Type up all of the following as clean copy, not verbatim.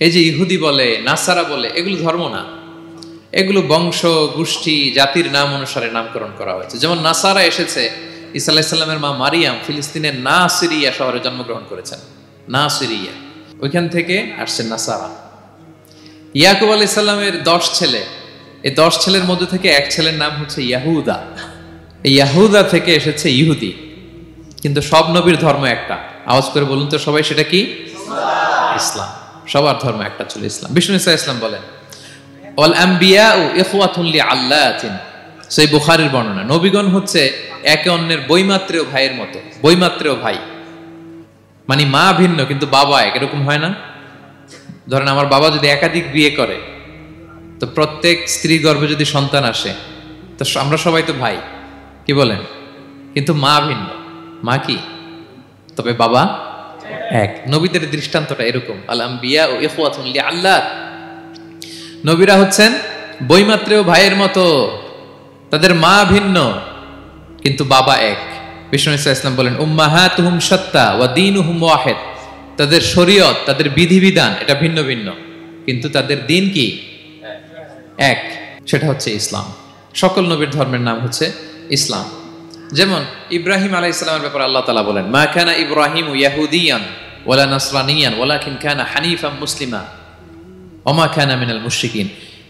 এই যে ইহুদি বলে, নাসারা বলে, এগুলো ধর্ম না, এগুলো বংশ গোষ্ঠী জাতির নাম অনুসারে নামকরণ করা হয়েছে। যেমন নাসারা এসেছে, ঈসা আলাইহিস সালামের মা মারিয়াম ফিলিস্তিনের নাসিরিয়া শহরে জন্মগ্রহণ করেছেন। নাসিরিয়া, ওইখান থেকে আসছে নাসারা। ইয়াকুব আলাইহিস সালামের 10 ছেলে, এই 10 ছেলের মধ্যে থেকে এক ছেলের নাম হচ্ছে ইয়াহুদা। এই ইয়াহুদা থেকে এসেছে ইহুদি। কিন্তু সব নবীর ধর্ম একটা। আওয়াজ করে বলুন তো সবাই, সেটা কি? ইসলাম। সবার ধর্ম একটা ছিল, ইসলাম। বিষ্ণু ইসলাম বলেন, ওয়াল আম্বিয়াউ ইখওয়াতুন লিআল্লাতিন, সেই বুখারীর বর্ণনা। নবীগণ হচ্ছে একে অন্যের বৈমাত্রেয় ভাইয়ের মতো। বৈমাত্রেয় ভাই মানে মা ভিন্ন কিন্তু বাবা এক, এরকম হয় না? ধরেন আমার বাবা যদি একাধিক বিয়ে করে, তো প্রত্যেক স্ত্রী গর্ভে যদি সন্তান আসে, তো আমরা সবাই তো ভাই, কি বলেন? কিন্তু মা ভিন্ন। মা কি? তবে বাবা এক। নবীদের দৃষ্টান্তটা এরকম, আল আম্বিয়া ও ইখওয়াতুন লিআল্লাত। নবীরা হচ্ছেন বৈমাত্রেয় ভাইয়ের মতো, তাদের মা ভিন্ন কিন্তু বাবা এক। বিষ্ণু ইসলাম বলেন, উম্মাহাতুহুম শাত্তা ওয়া দীনুহুম ওয়াহিদ, তাদের শরীয়ত, তাদের বিধিবিধান এটা ভিন্ন ভিন্ন, কিন্তু তাদের দিন কি? এক, সেটা হচ্ছে ইসলাম। সকল নবীর ধর্মের নাম হচ্ছে ইসলাম। যেমন ইব্রাহিম আলাইহিস সালামের ব্যাপারে আল্লাহ তাআলা বলেন, মা কানা ইব্রাহিমু ইয়াহুদিয়ান ওয়ালা নাসরানিয়ান ওয়ালাকিন কানা হানিফাম মুসলিমা ওয়া মা কানা মিনাল মুশরিকিন।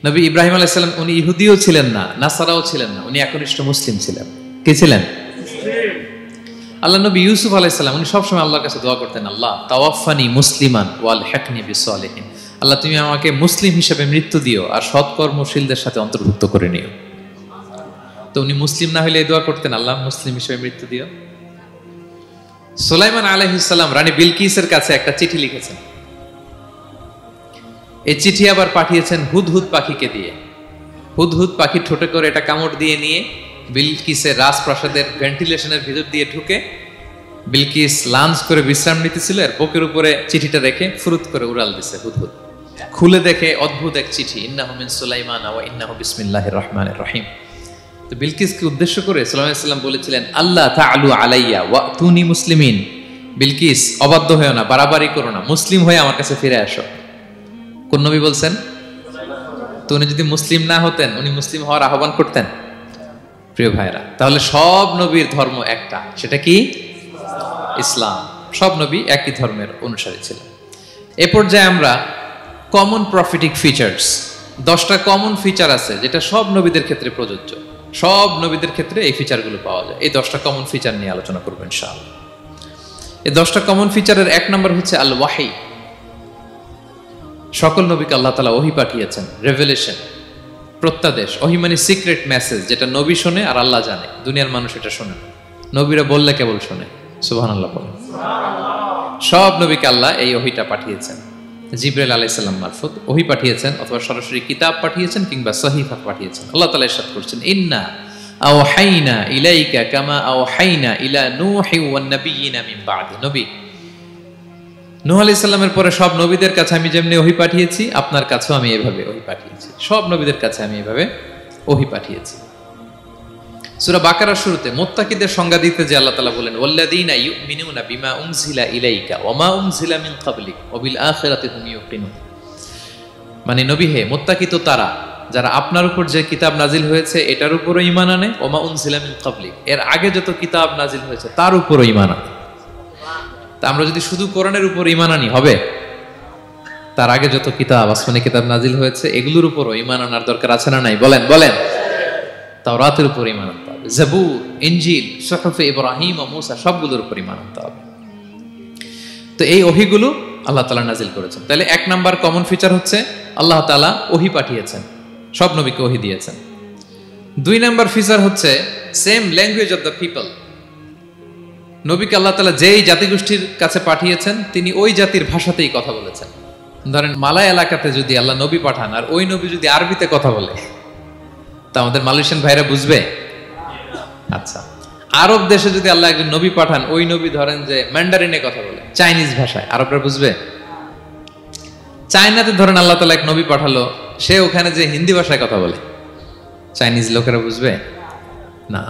নবী ইব্রাহিম আলাইহিস সালাম উনি ইহুদিও ছিলেন না, নাসারাও ছিলেন না, উনি একনিষ্ঠ মুসলিম ছিলেন। কি ছিলেন? আল্লাহ নবী ইউসুফ আলাইহিস সালাম উনি সবসময় আল্লাহর কাছে দোয়া করতেন, আল্লাহ তাওয়াফানি মুসলিমান ওয়াল হিকনি বিসসালিহিন, আল্লাহ তুমি আমাকে মুসলিম হিসেবে মৃত্যু দিও আর সৎকর্মশীলদের সাথে অন্তর্ভুক্ত করে নিও। তো উনি মুসলিম না হলে এই দোয়া করতেন, আল্লাহ মুসলিম হিসেবে মৃত্যু দিও। সুলাইমান আলাইহিস সালাম রানী বিলকিসের কাছে একটা চিঠি লিখেছেন। এই চিঠি আবার পাঠিয়েছেন হুদহুদ পাখিকে দিয়ে। হুদহুদ পাখি ঠোঁটে করে এটা কামড় দিয়ে নিয়ে বিলকিসের রাজপ্রাসাদের ভেন্টিলেশনের ভিতর দিয়ে ঢুকে, বিলকিস লাঞ্চ করে বিশ্রাম নিতেছিল, এর বুকের উপরে চিঠিটা রেখে ফুরুত করে উড়াল দিছে হুদহুদ। খুলে দেখে অদ্ভুত এক চিঠি, ইন্নাহু মিন সুলাইমান ওয়া ইন্নাহু বিসমিল্লাহির রহমানির রহিম। তো বিলকিসকে উদ্দেশ্য করে সাল্লাল্লাহু আলাইহি ওয়াসাল্লাম বলেছিলেন, আল্লাহ তাআলু আলাইয়া ওয়াতুনি মুসলিমিন, বিলকিস অবাধ্য হয়ো না, বাড়াবাড়ি করো না, মুসলিম হয়ে আমার কাছে ফিরে আসো। কোন নবী বলছেন? তো উনি যদি মুসলিম না হতেন, উনি মুসলিম হওয়ার আহ্বান করতেন? প্রিয় ভাইরা, তাহলে সব নবীর ধর্ম একটা, সেটা কি? ইসলাম। সব নবী একই ধর্মের অনুসারী ছিলেন। এ পর্যায়ে আমরা কমন প্রফিটিক ফিচার্স, 10টা কমন ফিচার আছে যেটা সব নবীদের ক্ষেত্রে প্রযোজ্য। সব নবীদের ক্ষেত্রে এই ফিচারগুলো পাওয়া যায়। এই 10টা কমন ফিচার নিয়ে আলোচনা করব ইনশাআল্লাহ। এই 10টা কমন ফিচারের 1 নম্বর হচ্ছে আল ওয়াহি। সকল নবীকে আল্লাহ তাআলা ওহী পাঠিয়েছেন, রেভেলেশন, প্রত্যাদেশ। ওহী মানে সিক্রেট মেসেজ, যেটা নবী শোনে আর আল্লাহ জানে, দুনিয়ার মানুষ এটা শোনে না। নবীরা বললে কেবল শোনে। সুবহানাল্লাহ বলেন। সব নবীকে আল্লাহ এই ওহীটা পাঠিয়েছেন। জিবরাইল আলাইহিস সালাম মারফত ওহী পাঠিয়েছেন, অথবা সরাসরি কিতাব পাঠিয়েছেন, কিংবা সহিফা পাঠিয়েছেন। আল্লাহ তাআলা ইরশাদ করছেন, ইন্না আওহাইনা ইলাইকা কামা আওহাইনা ইলা নূহি ওয়ান নাবিয়িনা মিন বা'দি। নবী নূহ আলাইহিস সালামের পরে সব নবীদের কাছে আমি যেমনি ওহী পাঠিয়েছি, আপনার কাছেও আমি এভাবে ওহী পাঠিয়েছি। সব নবীদের কাছে আমি এভাবে ওহী পাঠিয়েছি। সূরা বাকারার শুরুতে মুত্তাকিদের সংজ্ঞা দিতে যে আল্লাহ তাআলা বলেন, ওয়াল্লাযীনা ইউমিনুনা বিমা উনজিলা ইলাইকা ওয়া মা উনজিলা মিন ক্বাবলিক ওয়া বিল আখিরাতি হুম ইউকিনুন। মানে নবী হে, মুত্তাকি তো তারা যারা আপনার উপর যে কিতাব নাজিল হয়েছে এটার উপরও ঈমান আনে, ওয়া মা উনজিলা মিন ক্বাবলিক, এর আগে যত কিতাব নাজিল হয়েছে তার উপরও ঈমান আনে। তা আমরা যদি শুধু কোরআনের উপর ঈমান আনি হবে? তার আগে যত কিতাব, আসমানি কিতাব নাজিল হয়েছে এগুলোর উপরও ঈমান আনার দরকার আছে না নাই? বলেন বলেন। তাওরাতের উপর ঈমান আনতে হবে, জাবুর, ইনজিল, সুহুফে ইব্রাহিম ও মূসা সবগুলোর উপর ঈমান আনতে হবে। তো এই ওহীগুলো আল্লাহ তাআলা নাজিল করেছেন। তাহলে 1 নাম্বার কমন ফিচার হচ্ছে আল্লাহ তাআলা ওহী পাঠিয়েছেন, সব নবীকে ওহী দিয়েছেন। 2 নাম্বার ফিচার হচ্ছে same language of the people. নবীকে আল্লাহ তাআলা যেই জাতিগোষ্ঠীর কাছে পাঠিয়েছেন তিনি ওই জাতির ভাষাতেই কথা বলেছেন। ধরেন মালয় এলাকাতে যদি আল্লাহ নবী পাঠান আর ওই নবী যদি আরবিতে কথা বলে, তা আমাদের মালয়েশিয়ান ভাইরা বুঝবে? আচ্ছা, আরব দেশে যদি আল্লাহ একজন নবী পাঠান, ওই নবী ধরেন যে ম্যান্ডারিনে কথা বলে, চাইনিজ ভাষায়, আরবরা বুঝবে? চায়নাতে ধরেন আল্লাহ তাআলা এক নবী পাঠালো, সে ওখানে যে হিন্দি ভাষায় কথা বলে, চাইনিজ লোকেরা বুঝবে না।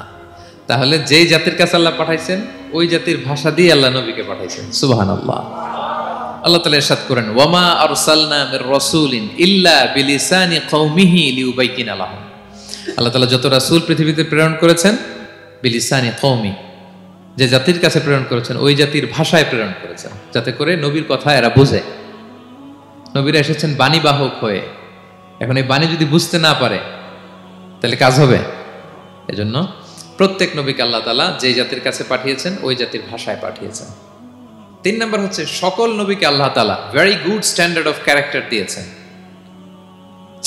তাহলে যেই জাতির কাছে আল্লাহ পাঠাইছেন ওই জাতির ভাষা দিয়ে আল্লাহ নবীকে পাঠাইছেন। সুবহানাল্লাহ। আল্লাহ তাআলা ইরশাদ করেন, ওয়ামা আরসালনা মির রাসূলিন ইল্লা বিলিসানি কওমিহি লিউবাইয়িনা লাহুম। আল্লাহ তাআলা যত রাসূল পৃথিবীতে প্রেরণ করেছেন, বিলিসানি কওমি, যে জাতির কাছে প্রেরণ করেছেন ওই জাতির ভাষায় প্রেরণ করেছেন, যাতে করে নবীর কথা এরা বুঝে। নবীরা এসেছেন বাণীবাহক হয়ে, এখন এই বাণী যদি বুঝতে না পারে তাহলে কাজ হবে। এজন্য প্রত্যেক নবীকে আল্লাহ তাআলা যে জাতির কাছে পাঠিয়েছেন ওই জাতির ভাষায় পাঠিয়েছেন। 3 নম্বর হচ্ছে, সকল নবীকে আল্লাহ তাআলা very good standard of character দিয়েছেন।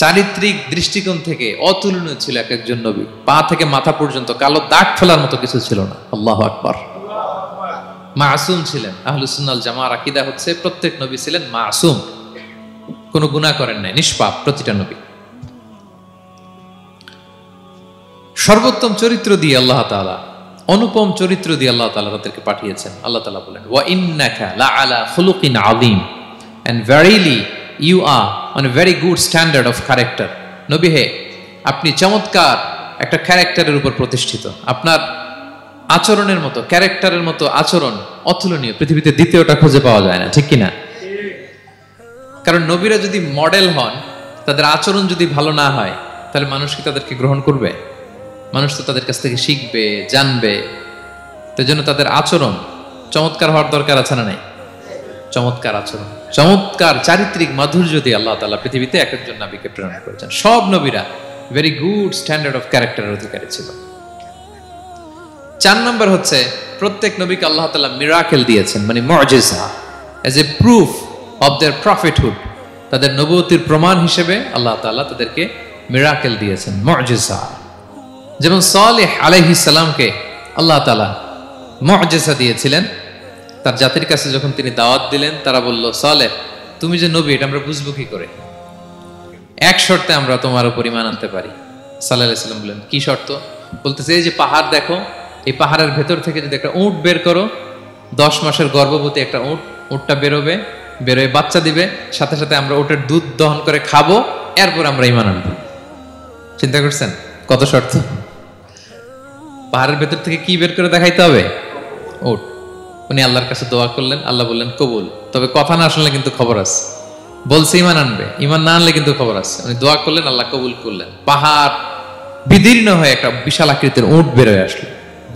চারিত্রিক দৃষ্টিকোণ থেকে অতুলনীয় ছিল এক একজন নবী। পা থেকে মাথা পর্যন্ত কালো দাগ ফেলার মতো কিছু ছিল না। আল্লাহু আকবার। মাসুম ছিলেন। আহলুস সুন্নাহ ওয়াল জামাআর আকীদা হচ্ছে প্রত্যেক নবী ছিলেন মাসুম, কোনো গুনাহ করেন নাই, নিষ্পাপ প্রতিটা নবী। সর্বোত্তম চরিত্র দিয়ে আল্লাহ তাআলা, অনুপম চরিত্র দিয়ে আল্লাহ তাআলা তাদেরকে পাঠিয়েছেন। আল্লাহ তাআলা বলেন, ওয়া ইন্নাকা লাআলা খুলুকিন আযীম, and verily you are on a very good standard of character. নবী হে, আপনি চমৎকার একটা ক্যারেক্টারের উপর প্রতিষ্ঠিত। আপনার আচরণের মতো, ক্যারেক্টারের মতো আচরণ অতুলনীয়, পৃথিবীতে দ্বিতীয়টা খুঁজে পাওয়া যায় না, ঠিক কিনা? কারণ নবীরা যদি মডেল হন, তাদের আচরণ যদি ভালো না হয়, তাহলে মানুষ কি তাদেরকে গ্রহণ করবে? মানুষ তো তাদের কাছ থেকে শিখবে, জানবে। তো জন্য তাদের আচরণ চমৎকার হওয়ার দরকার আছে না নাই? চমৎকার আচরণ, চমৎকার চারিত্রিক মাধুর্য দিয়ে আল্লাহ তাআলা পৃথিবীতে এক একজন নবীকে প্রেরণ করেছেন। সব নবীরা ভেরি গুড স্ট্যান্ডার্ড অফ ক্যারেক্টারের অধিকারী ছিল। 4 নম্বর হচ্ছে, প্রত্যেক নবীকে আল্লাহ তাআলা মিরাকেল দিয়েছেন, মানে মুআজিজা, as a proof of their prophethood. তাদের নবুয়তির প্রমাণ হিসেবে আল্লাহ তাআলা তাদেরকে মিরাকেল দিয়েছেন, মুআজিজা। যেমন সালেহ আলাইহিস সালামকে আল্লাহ তাআলা মুআজিজা দিয়েছিলেন। তার জাতির কাছে যখন তিনি দাওয়াত দিলেন, তারা বলল, সালেহ তুমি যে নবী এটা আমরা বুঝবো কি করে? এক শর্তে আমরা তোমার উপর ঈমান আনতে পারি। সাল্লাল্লাহু আলাইহি সাল্লাম বললেন, কি শর্ত? বলতেছে, এই যে পাহাড় দেখো, এই পাহাড়ের ভেতর থেকে যদি একটা উট বের করো, 10 মাসের গর্ভবতী একটা উটটা বেরোবে, বেরোয় বাচ্চা দিবে, সাথে সাথে আমরা উটের দুধ দহন করে খাবো, এরপর আমরা ঈমান আনবো। চিন্তা করছেন কত শর্ত? পাহাড়ের ভেতর থেকে কি বের করে দেখাইতে হবে? উট। উনি আল্লাহর কাছে দোয়া করলেন, আল্লাহ বললেন কবুল, তবে কথা না শুনলে কিন্তু খবর আছে। বলছে ঈমান আনবে, ঈমান না আনলে কিন্তু খবর আছে। উনি দোয়া করলেন, আল্লাহ কবুল করলেন। পাহাড় বিদীর্ণ হয়ে একটা বিশাল আকৃতির উট বের হয়ে আসলো,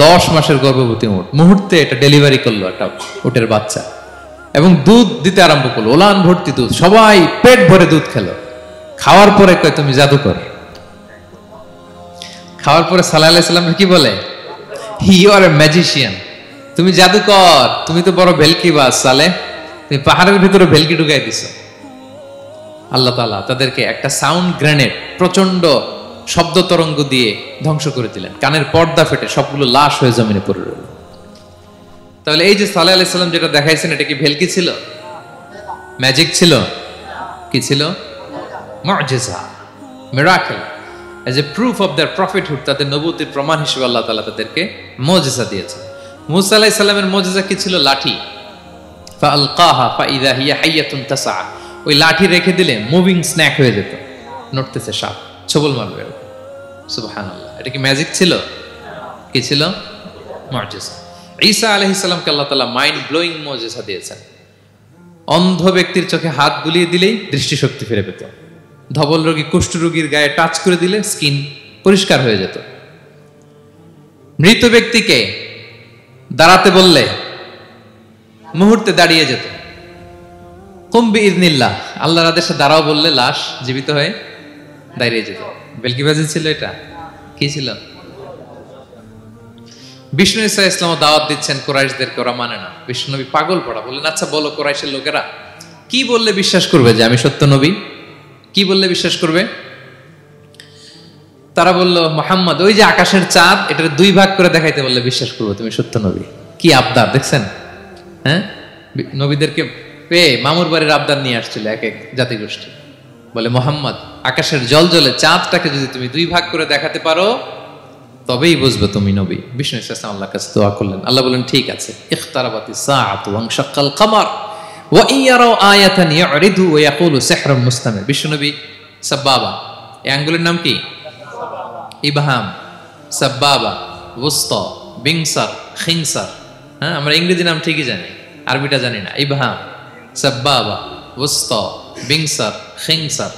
10 মাসের গর্ভবতী উট। মুহূর্তে এটা ডেলিভারি করলো একটা উটের বাচ্চা, এবং দুধ দিতে আরম্ভ করলো, ওলান ভর্তি দুধ। সবাই পেট ভরে দুধ খেলো। খাওয়ার পরে কয়, তুমি জাদুকর। খাওয়ার পরে সাল্লাল্লাহু আলাইহি সাল্লাম কি বলে? ইউ আর এ ম্যাজিশিয়ান, তুমি জাদুকর, তুমি তো বড় ভেলকিবাজ সালেহ, তুমি পাহাড়ের ভিতরে ভেলকি ঢুকাই দিছো। আল্লাহ তাআলা তাদেরকে একটা সাউন্ড গ্রেনেড, প্রচন্ড শব্দ তরঙ্গ দিয়ে ধ্বংস করে দিলেন। কানের পর্দা ফেটে সবগুলো লাশ হয়ে জমিনে পড়ে রইল। তাহলে এই যে সাল্লাল্লাহু আলাইহি সাল্লাম যেটা দেখাইছেন, এটা কি ভেলকি ছিল? ম্যাজিক ছিল? কি ছিল? মুআজিজা, miracle, as a proof of their prophethood. তাদের নবুয়তির প্রমাণ হিসেবে আল্লাহ তাআলা তাদেরকে মুআজিজা দিয়েছেন। মূসা আলাইহিস সালামের মুআজিজা কি ছিল? লাঠি। ফাআলকাহা ফাইযা হিয়া হাইয়াতুন তাসআ। ওই লাঠি রেখে দিলে মুভিং স্ন্যাক হয়ে যেত, নড়তেছে সাপ, ছবল মারবে। সুবহানাল্লাহ। এটা কি ম্যাজিক ছিল? কি ছিল? মুআজিজা। ঈসা আলাইহিস সালামকে আল্লাহ তাআলা মাইন্ড ব্লোয়িং মুআজিজা দিয়েছেন। অন্ধ ব্যক্তির চোখে হাত বুলিয়ে দিলেই দৃষ্টিশক্তি ফিরে পেত। ধবল রোগী, কুষ্ঠ রোগীর গায়ে টাচ করে দিলে স্কিন পরিষ্কার হয়ে যেত। মৃত ব্যক্তিকে দাঁড়াতে বললে মুহূর্তে দাঁড়িয়ে যেত। কুম বিইযনিল্লাহ, আল্লাহর আদেশে দাঁড়াও বললে লাশ জীবিত হয়ে দাঁড়িয়ে যেত। ভেলকিবাজি ছিল এটা? কি ছিল? বিষ্ণু ঈসা ইসলাম দাওয়াত দিচ্ছেন কুরাইশদেরকে, ওরা মানে না। বিষ্ণু নবী পাগল পড়া, বললেন, আচ্ছা বলো কুরাইশের লোকেরা কি বললে বিশ্বাস করবে যে আমি সত্য নবী? কি বললে বিশ্বাস করবে? তারা বলল, মুহাম্মদ ওই যে আকাশের চাঁদ, এটার 2 ভাগ করে দেখাইতে বললে বিশ্বাস করবো তুমি সত্য নবী। কি আবদার দেখছেন? হ্যাঁ, নবীদেরকে পেয়ে মামুর বাড়ির আবদার নিয়ে আসছিল এক এক জাতিগোষ্ঠী। বলে, মুহাম্মদ আকাশের জল জলে চাঁদটাকে যদি তুমি 2 ভাগ করে দেখাতে পারো তবেই বুঝবে তুমি নবী। বিষ্ণু ইসলাম আল্লাহর কাছে দোয়া করলেন, আল্লাহ বললেন, ঠিক আছে। ইখতারাবাতিস সাআতু ওয়ানশাক্কাল কমার ওয়া ইয়ারাউ আয়াতান ইয়ারিদু ওয়া ইয়াকুলু সিহরুম মুস্তামির। বিষ্ণু নবী সাব্বাবা, এই আঙ্গুলের নাম কি? ইবহাম, সাব্বাবা, ওয়ুসতা, বিনসার, খিনসার। হ্যাঁ, আমরা ইংরেজি নাম ঠিকই জানি, আরবিটা জানি না। ইবহাম, সাব্বাবা, ওয়াসতা, বিংসার, খিংসার।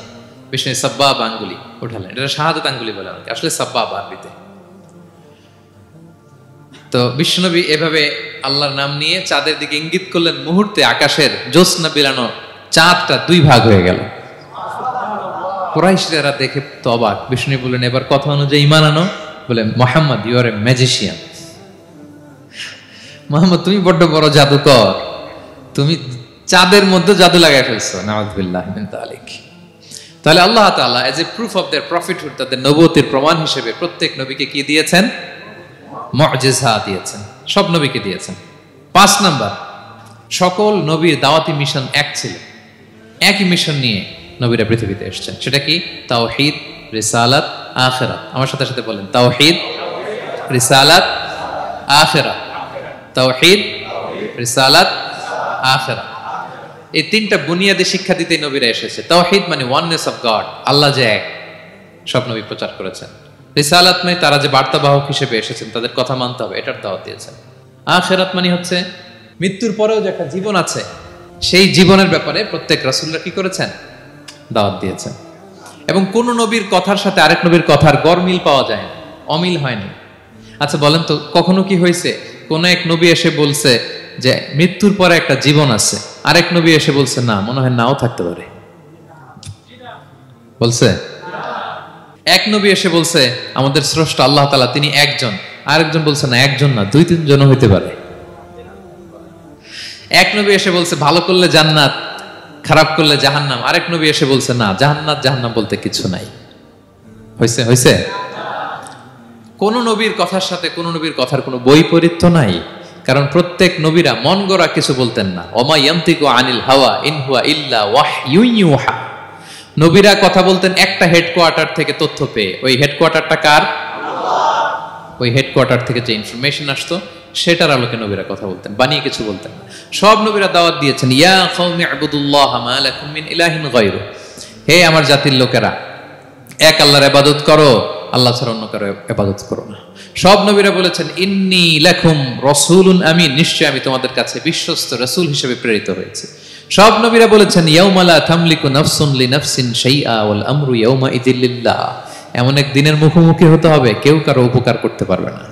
বিষ্ণু সাব্বাবা আঙ্গুলি উঠালেন, এটা শাহাদাত আঙ্গুলি বলে আমাকে, আসলে সাব্বাবা আরবিতে। তো বিশ্বনবী এভাবে আল্লাহর নাম নিয়ে চাঁদের দিকে ইঙ্গিত করলেন, মুহূর্তে আকাশের জ্যোৎস্না বিলানো চাঁদটা 2 ভাগ হয়ে গেল। কুরাইশরা দেখে তো অবাক। বিষ্ণু বললেন, এবার কথা অনুযায়ী ঈমান আনো। বলে, Muhammad you are a magician. Muhammad তুমি বড্ড বড় জাদুকর, তুমি চাঁদের মধ্যে জাদু লাগাই ফেলছো। নাউযুবিল্লাহি মিন যালিক। তাহলে আল্লাহ তাআলা এজ এ প্রুফ অফ দেয়ার প্রফিটহুড, তাদের নবুয়তের প্রমাণ হিসেবে প্রত্যেক নবীকে কি দিয়েছেন? মুআজিজা দিয়েছেন, সব নবীকে দিয়েছেন। 5 নাম্বার, সকল নবীর দাওয়াতি মিশন এক ছিল, একই মিশন নিয়ে নবীরা পৃথিবীতে এসেছেন। সেটা কি? তাওহীদ, রিসালাত, আখিরাত। আমার সাথে সাথে বলেন, তাওহীদ, রিসালাত, আখিরাত। তাওহীদ, রিসালাত, আখিরাত। এই 3টা বুনিয়াদী শিক্ষা দিতে নবীরা এসেছে। তাওহীদ মানে ওয়াননেস অফ গড, আল্লাহ যে এক, সব নবী প্রচার করেছেন। রিসালাত মানে তারা যে বার্তাবাহক হিসেবে এসেছেন, তাদের কথা মানতে হবে, এটার দাওয়াত দিয়েছেন। আখিরাত মানে হচ্ছে মৃত্যুর পরেও যে একটা জীবন আছে, সেই জীবনের ব্যাপারে প্রত্যেক রাসূলরা কি করেছেন? দাওয়াত দিয়েছেন। এবং কোন নবীর কথার সাথে আরেক নবীর কথার গড়মিল পাওয়া যায় না, অমিল হয়নি। আচ্ছা বলেন তো, কখনো কি হয়েছে কোন এক নবী এসে বলছে যে মৃত্যুর পরে একটা জীবন আছে, আরেক নবী এসে বলছে না, মনে হয় নাও থাকতে পারে? বলছে? এক নবী এসে বলছে আমাদের স্রষ্টা আল্লাহ তাআলা তিনি একজন, আরেকজন বলছে না একজন না, 2-3 জন হইতে পারে। এক নবী এসে বলছে ভালো করলে জান্নাত, খারাপ করলে জাহান্নাম, আরেক নবী এসে বলছে না, জান্নাত জাহান্নাম বলতে কিছু নাই। হইছে? হইছে? কোন নবীর কথার সাথে কোন নবীর কথার কোনো বৈপরীত্য নাই, কারণ প্রত্যেক নবীরা মন গড়া কিছু বলতেন না। ওমা ইয়ান্তিকু আনিল হাওয়া ইন হুয়া ইল্লা ওয়াহয়ুন ইউহা। নবীরা কথা বলতেন একটা হেডকোয়ার্টার থেকে তথ্য পেয়ে। ওই হেডকোয়ার্টারটা কার? ওই হেডকোয়ার্টার থেকে যে ইনফরমেশন আসতো সেটার আলোকে নবীরা কথা বলতেন, বানিয়ে কিছু বলতেন না। সব নবীরা দাওয়াত দিয়েছেন, ইয়া কওমি ইবুদুল্লাহ মা লাকুম মিন ইলাহিন গায়রু। হে আমার জাতির লোকেরা, এক আল্লাহর ইবাদত করো, আল্লাহ ছাড়া অন্য কারো ইবাদত করো না। সব নবীরা বলেছেন ইন্নী লাকুম রাসূলুন আমিন, নিশ্চয় আমি তোমাদের কাছে বিশ্বস্ত রাসূল হিসেবে প্রেরিত হয়েছি। সব নবীরা বলেছেন ইয়াউমা লা তামলিকু নাফসুন লিনাফসিন শাইআ ওয়াল আমরু ইয়াউমা ইযিল লিল্লাহ। এমন এক দিনের মুখোমুখি হতে হবে, কেউ কারো উপকার করতে পারবে না।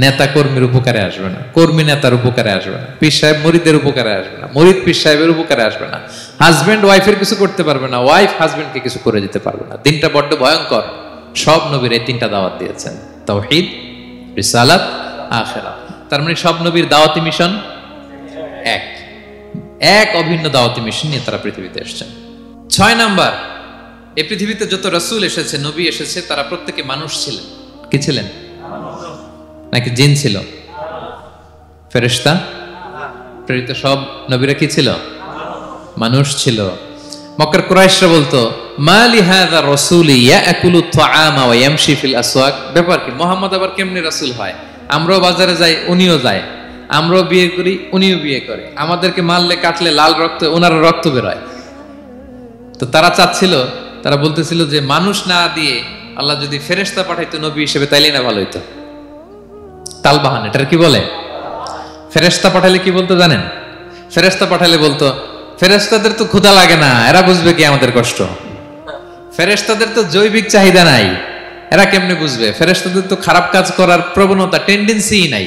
নেতা কর্মীর উপকারে আসবে না, কর্মী নেতার উপকারে আসবে না, পীর সাহেব মুরিদের উপকারে আসবে না, মুরিদ পীর সাহেবের উপকারে আসবে না, হাজবেন্ড ওয়াইফের কিছু করতে পারবে না, ওয়াইফ হাজবেন্ডকে কিছু করে দিতে পারবে না। দিনটা বড্ড ভয়ঙ্কর। সব নবীর এই 3টা দাওয়াত দিয়েছেন, তাওহীদ, রিসালাত, আখিরাত। তার মানে সব নবীর দাওয়াতি মিশন এক, এক অভিন্ন দাওয়াতি মিশন নিয়ে তারা পৃথিবীতে এসেছেন। 6 নাম্বার, এই পৃথিবীতে যত রাসূল এসেছে, নবী এসেছে, তারা প্রত্যেকে মানুষ ছিলেন। কি ছিলেন? নাকি জিন ছিল? ফেরেশতা? প্রেরিত সব নবীরা কি ছিল? মানুষ ছিল। মক্কার কুরাইশরা বলতো মা লিহাযা রাসূলি ইয়াকুলু আত-তাআমা ওয়া ইয়ামশি ফিল আসওয়াক। ব্যাপার কি, মুহাম্মদ আবার কেমনে রাসূল হয়? আমরাও বাজারে যাই, উনিও যায়, আমরাও বিয়ে করি, উনিও বিয়ে করে, আমাদেরকে মারলে কাটলে লাল রক্ত, ওনার রক্ত বের হয়। তো তারা চাচ্ছিল, তারা বলতেছিল যে মানুষ না দিয়ে আল্লাহ যদি ফেরেশতা পাঠাইতো নবী হিসেবে, তাইলে না ভালো হইতো। তালবাহান, এটার কি বলে? ফেরেশতা পাঠালে কি বলতো জানেন? ফেরেশতা পাঠালে বলতো ফেরেশতাদের তো ক্ষুধা লাগে না, এরা বুঝবে কি আমাদের কষ্ট? ফেরেশতাদের তো জৈবিক চাহিদা নাই, এরা কেমনে বুঝবে? ফেরেশতাদের তো খারাপ কাজ করার প্রবণতা, টেন্ডেন্সি নাই।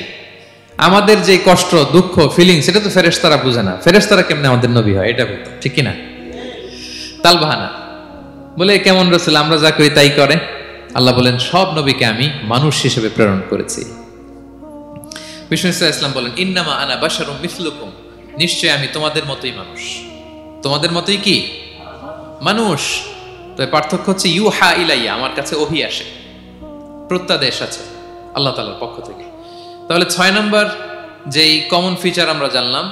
আমাদের যে কষ্ট, দুঃখ, ফিলিংস, এটা তো ফেরেশতারা বুঝে না, ফেরেশতারা কেমনে আমাদের নবী হয়? এটা বলতো, ঠিক কিনা? তালবাহানা বলে কেমন রাসূল, আমরা যা করি তাই করে। আল্লাহ বলেন সব নবীকে আমি মানুষ হিসেবে প্রেরণ করেছি। বিষ্ণু ইসলাম বলেন ইন্নামা আনা বাশারুম মিসলুকুম, নিশ্চয় আমি তোমাদের মতোই মানুষ। তোমাদের মতোই কি মানুষ। তো পার্থক্য হচ্ছে ইউহা ইলাইয়া, আমার কাছে ওহী আসে, প্রত্যাদেশ আছে আল্লাহ তাআলার পক্ষ থেকে। তাহলে 6 নম্বর যেই কমন ফিচার আমরা জানলাম,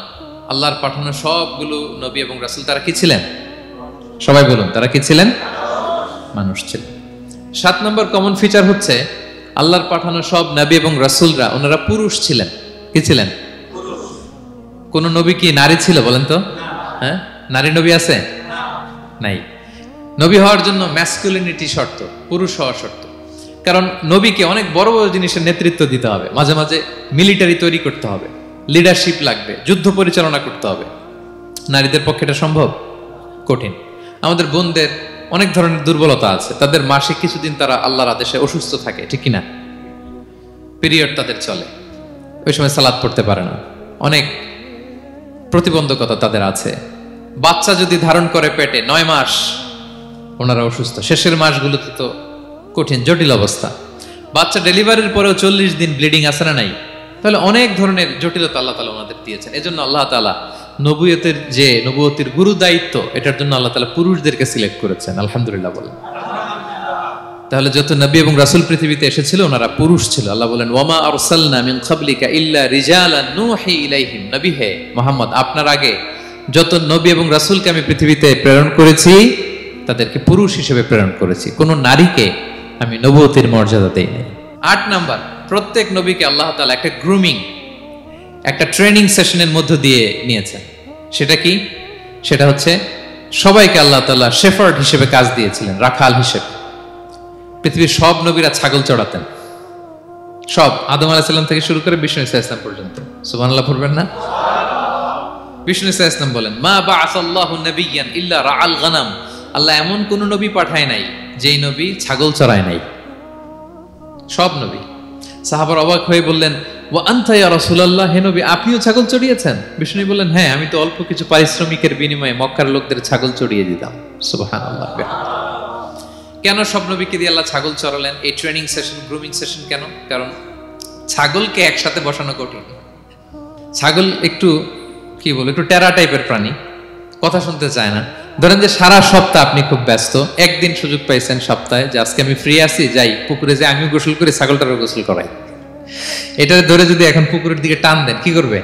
আল্লাহর পাঠানো সবগুলো নবী এবং রাসূল তারা কি ছিলেন? সবাই বলুন, তারা কি ছিলেন? মানুষ ছিলেন। 7 নম্বর কমন ফিচার হচ্ছে আল্লাহর পাঠানো সব নবী এবং রাসূলরা ওনারা পুরুষ ছিলেন। কি ছিলেন? কোন নবী কি নারী ছিল বলেন তো? হ্যাঁ, নারী নবী আছে? নাই। নবী হওয়ার জন্য ম্যাসকুলিনিটি শর্ত, পুরুষ হওয়া শর্ত। কারণ নবীকে অনেক বড় বড় জিনিসের নেতৃত্ব দিতে হবে, মাঝে মাঝে মিলিটারি তৈরি করতে হবে, লিডারশিপ লাগবে, যুদ্ধ পরিচালনা করতে হবে, নারীদের পক্ষে এটা সম্ভব? কঠিন। আমাদের বোনদের অনেক ধরনের দুর্বলতা আছে, তাদের মাসে কিছুদিন তারা আল্লাহর আদেশে অসুস্থ থাকে, ঠিক কিনা? পিরিয়ড তাদের চলে, ওই সময় সালাত পড়তে পারে না, অনেক প্রতিবন্ধকতা তাদের আছে। বাচ্চা যদি ধারণ করে পেটে 9 মাস, ওনারা অসুস্থ। শেষের মাসগুলোতে তো কঠিন, জটিল অবস্থা। বাচ্চা ডেলিভারির পরেও 40 দিন ব্লিডিং আছে না নাই? তাহলে অনেক ধরনের জটিলতা আল্লাহ তাআলা ওনাদের দিয়েছেন। এজন্য আল্লাহ তাআলা নবুয়তের গুরু দায়িত্ব, এটার জন্য আল্লাহ তাআলা পুরুষদেরকে সিলেক্ট করেছেন। আলহামদুলিল্লাহ বলেন। তাহলে যত নবী এবং রাসূল পৃথিবীতে এসেছিল ওনারা পুরুষ ছিল। আল্লাহ বলেন, ওয়ামা আরসালনা মিন ক্বাবলিকা ইল্লা রিজালান নূহি ইলাইহিম। নবী হে মুহাম্মদ, আপনার আগে যত নবী এবং রাসূলকে আমি পৃথিবীতে প্রেরণ করেছি তাদেরকে পুরুষ হিসেবে প্রেরণ করেছি, কোন নারীকে আমি নবুয়তের মর্যাদা দেই নাই। 8 নাম্বার, প্রত্যেক নবীকে আল্লাহ তাআলা একটা গ্রুমিং, একটা ট্রেনিং সেশনের মধ্য দিয়ে নিয়েছেন। সেটা কি? সেটা হচ্ছে সবাইকে আল্লাহ তাআলা শেফার্ড হিসেবে কাজ দিয়েছিলেন, রাখাল হিসেবে। পৃথিবীর সব নবীরা ছাগল চড়াতেন, সব, আদম আলাইহিস সালাম থেকে শুরু করে বিষ্ণু ইসা ইসলাম পর্যন্ত। সুবহানাল্লাহ পড়বেন না? বিষ্ণু ইসা ইসলাম বলেন, মা বাআসাল্লাহু নাবিয়্যান ইল্লা রাআল গানাম। আল্লাহ এমন কোন নবী পাঠায় নাই যেই নবী ছাগল চড়ায় নাই, সব নবী। সাহাবারা অবাক হয়ে বললেন, ওয়া আনতা ইয়া রাসূলুল্লাহ, হে নবী আপনিও ছাগল চড়িয়েছেন? বিষ্ণু বললেন, হ্যাঁ, আমি তো অল্প কিছু পারিশ্রমিকের বিনিময়ে মক্কার লোকদের ছাগল চড়িয়ে দিতাম। সুবহানাল্লাহ। কেন সব নবীকে দিয়ে আল্লাহ ছাগল চড়ালেন? এই ট্রেনিং সেশন, গ্রুমিং সেশন কেন? কারণ ছাগলকে একসাথে বসানো কঠিন। ছাগল একটু কি বলবো, একটু টেরা টাইপের প্রাণী, কথা শুনতে চায় না। ধরেন যে সারা সপ্তাহ আপনি খুব ব্যস্ত, একদিন সুযোগ পাইছেন সপ্তাহে যে আজকে আমি ফ্রি আছি, যাই পুকুরে যে আমিও গোসল করি, ছাগলটারও গোসল করাই। এটা ধরে যদি এখন পুকুরের দিকে টান দেন, কি করবে?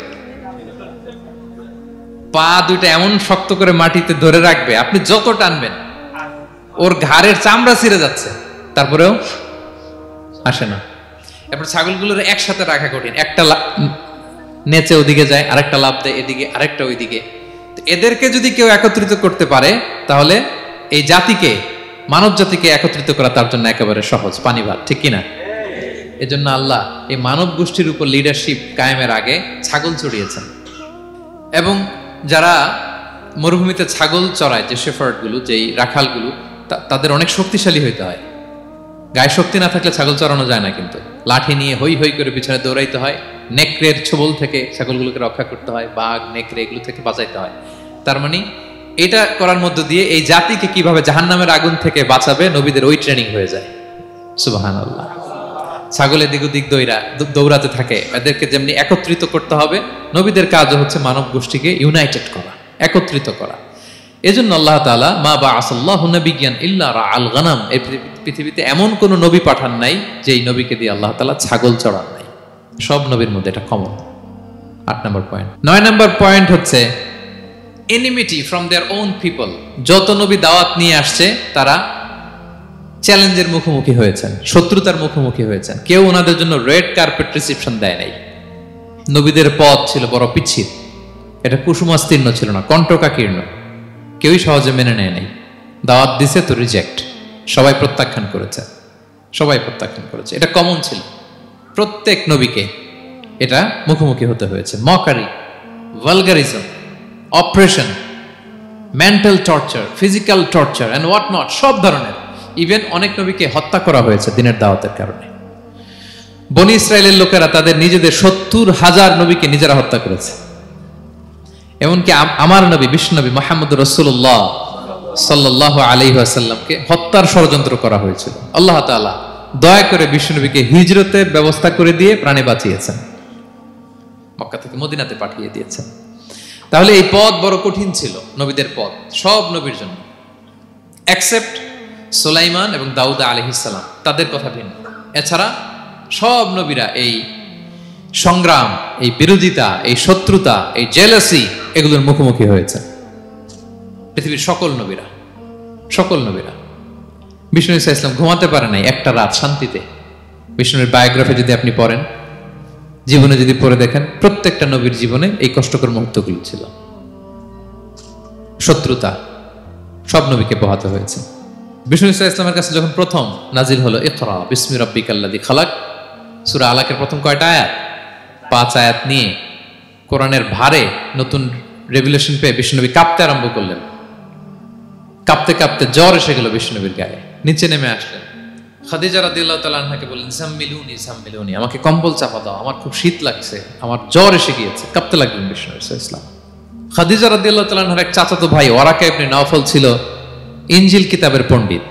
পা দুইটা এমন শক্ত করে মাটিতে ধরে রাখবে, আপনি যত টানবেন ওর ঘাড়ের চামড়া ছিঁড়ে যাচ্ছে, তারপরেও আসে না। এরপর ছাগলগুলোর একসাথে রাখা কঠিন, একটা নেচে ওদিকে যায়, আরেকটা লাফ দেয় এদিকে, আরেকটা ওইদিকে। এদেরকে যদি কেউ একত্রিত করতে পারে তাহলে এই জাতিকে, মানব জাতিকে একত্রিত করা তার জন্য একেবারে সহজ, পানি ভাত, ঠিক কিনা? এজন্য আল্লাহ এই মানব গোষ্ঠীর উপর লিডারশিপ কায়েমের আগে ছাগল চড়িয়েছেন। এবং যারা মরুভূমিতে ছাগল চড়ায়, যে শেফার্ডগুলো, যেই রাখালগুলো, তাদের অনেক শক্তিশালী হইতে হয়। গায়ে শক্তি না থাকলে ছাগল চড়ানো যায় না, কিন্তু লাঠি নিয়ে হই হই করে পিছনে দৌড়াইতে হয়, নেকড়ের ছোবল থেকে ছাগলগুলোকে রক্ষা করতে হয়, বাঘ নেকড়ে এগুলো থেকে বাঁচাইতে হয়। তার মানে এটা করার মধ্য দিয়ে এই জাতিকে কিভাবে জাহান্নামের আগুন থেকে বাঁচাবে নবীদের ওই ট্রেনিং হয়ে যায়। সুবহানাল্লাহ। ছাগল এদিক ওদিক দৌড়াতে থাকে, এদেরকে যেমনি একত্রিত করতে হবে, নবীদের কাজও হচ্ছে মানব গোষ্ঠীকে ইউনাইটেড করা, একত্রিত করা। এজন্য আল্লাহ তাআলা মা বাআসাল্লাহু নাবিয়্যান ইল্লা রাআল গানাম, এই পৃথিবীতে এমন কোন নবী পাঠান নাই যেই নবীকে দিয়ে আল্লাহ তাআলা ছাগল চড়ান নাই। সব নবীর মধ্যে এটা কমন। 8 নম্বর পয়েন্ট। 9 নম্বর পয়েন্ট হচ্ছে enmity from their own people. যত নবী দাওয়াত নিয়ে আসছে তারা চ্যালেঞ্জের মুখোমুখি হয়েছেন, শত্রুতার মুখোমুখি হয়েছেন। কেউ ওনাদের জন্য রেড কার্পেট রিসেপশন দেয় নাই। নবীদের পথ ছিল বড় পিচ্ছিল, এটা কুসুমাস্তীর্ণ ছিল না, কণ্টকাকীর্ণ। কেউই সহজে মেনে নেয় নাই। দাওয়াত দিছে তো রিজেক্ট, সবাই প্রত্যাখ্যান করেছে, সবাই প্রত্যাখ্যান করেছে। এটা কমন ছিল, প্রত্যেক নবীকে এটা মুখোমুখি হতে হয়েছে। Mockery, vulgarism, operation, mental torture, physical torture and what not, সব ধরনের। ইভেন অনেক নবীকে হত্যা করা হয়েছে দিনের দাওয়াতের কারণে। বনি ইসরায়েলের লোকেরা তাদের নিজেদের 70,000 নবীকে নিজেরা হত্যা করেছে। এমনকি আমার নবী বিশ্বনবী মুহাম্মদ রাসূলুল্লাহ সাল্লাল্লাহু আলাইহি ওয়াসাল্লামকে হত্যার ষড়যন্ত্র করা হয়েছিল। আল্লাহ তাআলা দয়া করে বিশ্বনবীকে হিজরতের ব্যবস্থা করে দিয়ে প্রাণে বাঁচিয়েছেন, মক্কা থেকে মদিনাতে পাঠিয়ে দিয়েছেন। তাহলে এই পথ বড় কঠিন ছিল, নবীদের পথ, সব নবীর জন্য, এক্সেপ্ট সুলাইমান এবং দাউদ আলাইহিস সালাম, তাদের কথা ভিন্ন। এছাড়া সব নবীরা এই সংগ্রাম, এই বিরোধিতা, এই শত্রুতা, এই জেলাসি, এগুলোর মুখোমুখি হয়েছে পৃথিবীর সকল নবীরা। সকল নবীরা। বিষ্ণু ইসা ইসলাম ঘুমাতে পারে নাই একটা রাত শান্তিতে। বিষ্ণুর বায়োগ্রাফি যদি আপনি পড়েন, জীবনে যদি পড়ে দেখেন, প্রত্যেকটা নবীর জীবনে এই কষ্টকর মুহূর্তগুলো ছিল। শত্রুতা সব নবীকে পোহাতে হয়েছে। বিষ্ণু ইসা ইসলামের কাছে যখন প্রথম নাজিল হলো ইকরা বিসমি রাব্বিকাল্লাযী খালাক, সূরা আলাকের প্রথম কয়টা আয়াত? 5 আয়াত নিয়ে কোরআনের ভারে নতুন রেগুলেশন পেয়ে বিষ্ণুনবী কাঁপতে আরম্ভ করলেন। কাঁপতে কাঁপতে জ্বর এসে গেল বিষ্ণুনবীর গায়ে। নিচে নেমে আসলেন। খাদিজা রাদিয়াল্লাহু তাআলা আনহাকে বললেন, জাম্মিলুনি জাম্মিলুনি, আমাকে কম্বল চাপা দাও, আমার খুব শীত লাগছে, আমার জ্বর এসে গিয়েছে। কাঁপতে লাগলেন বিষ্ণু সাল্লাল্লাহু আলাইহি ওয়াসাল্লাম। খাদিজা রাদিয়াল্লাহু তাআলা আনহার এক চাচাতো ভাই ওয়ারাকা ইবনে নওফল ছিল ইনজিল কিতাবের পণ্ডিত।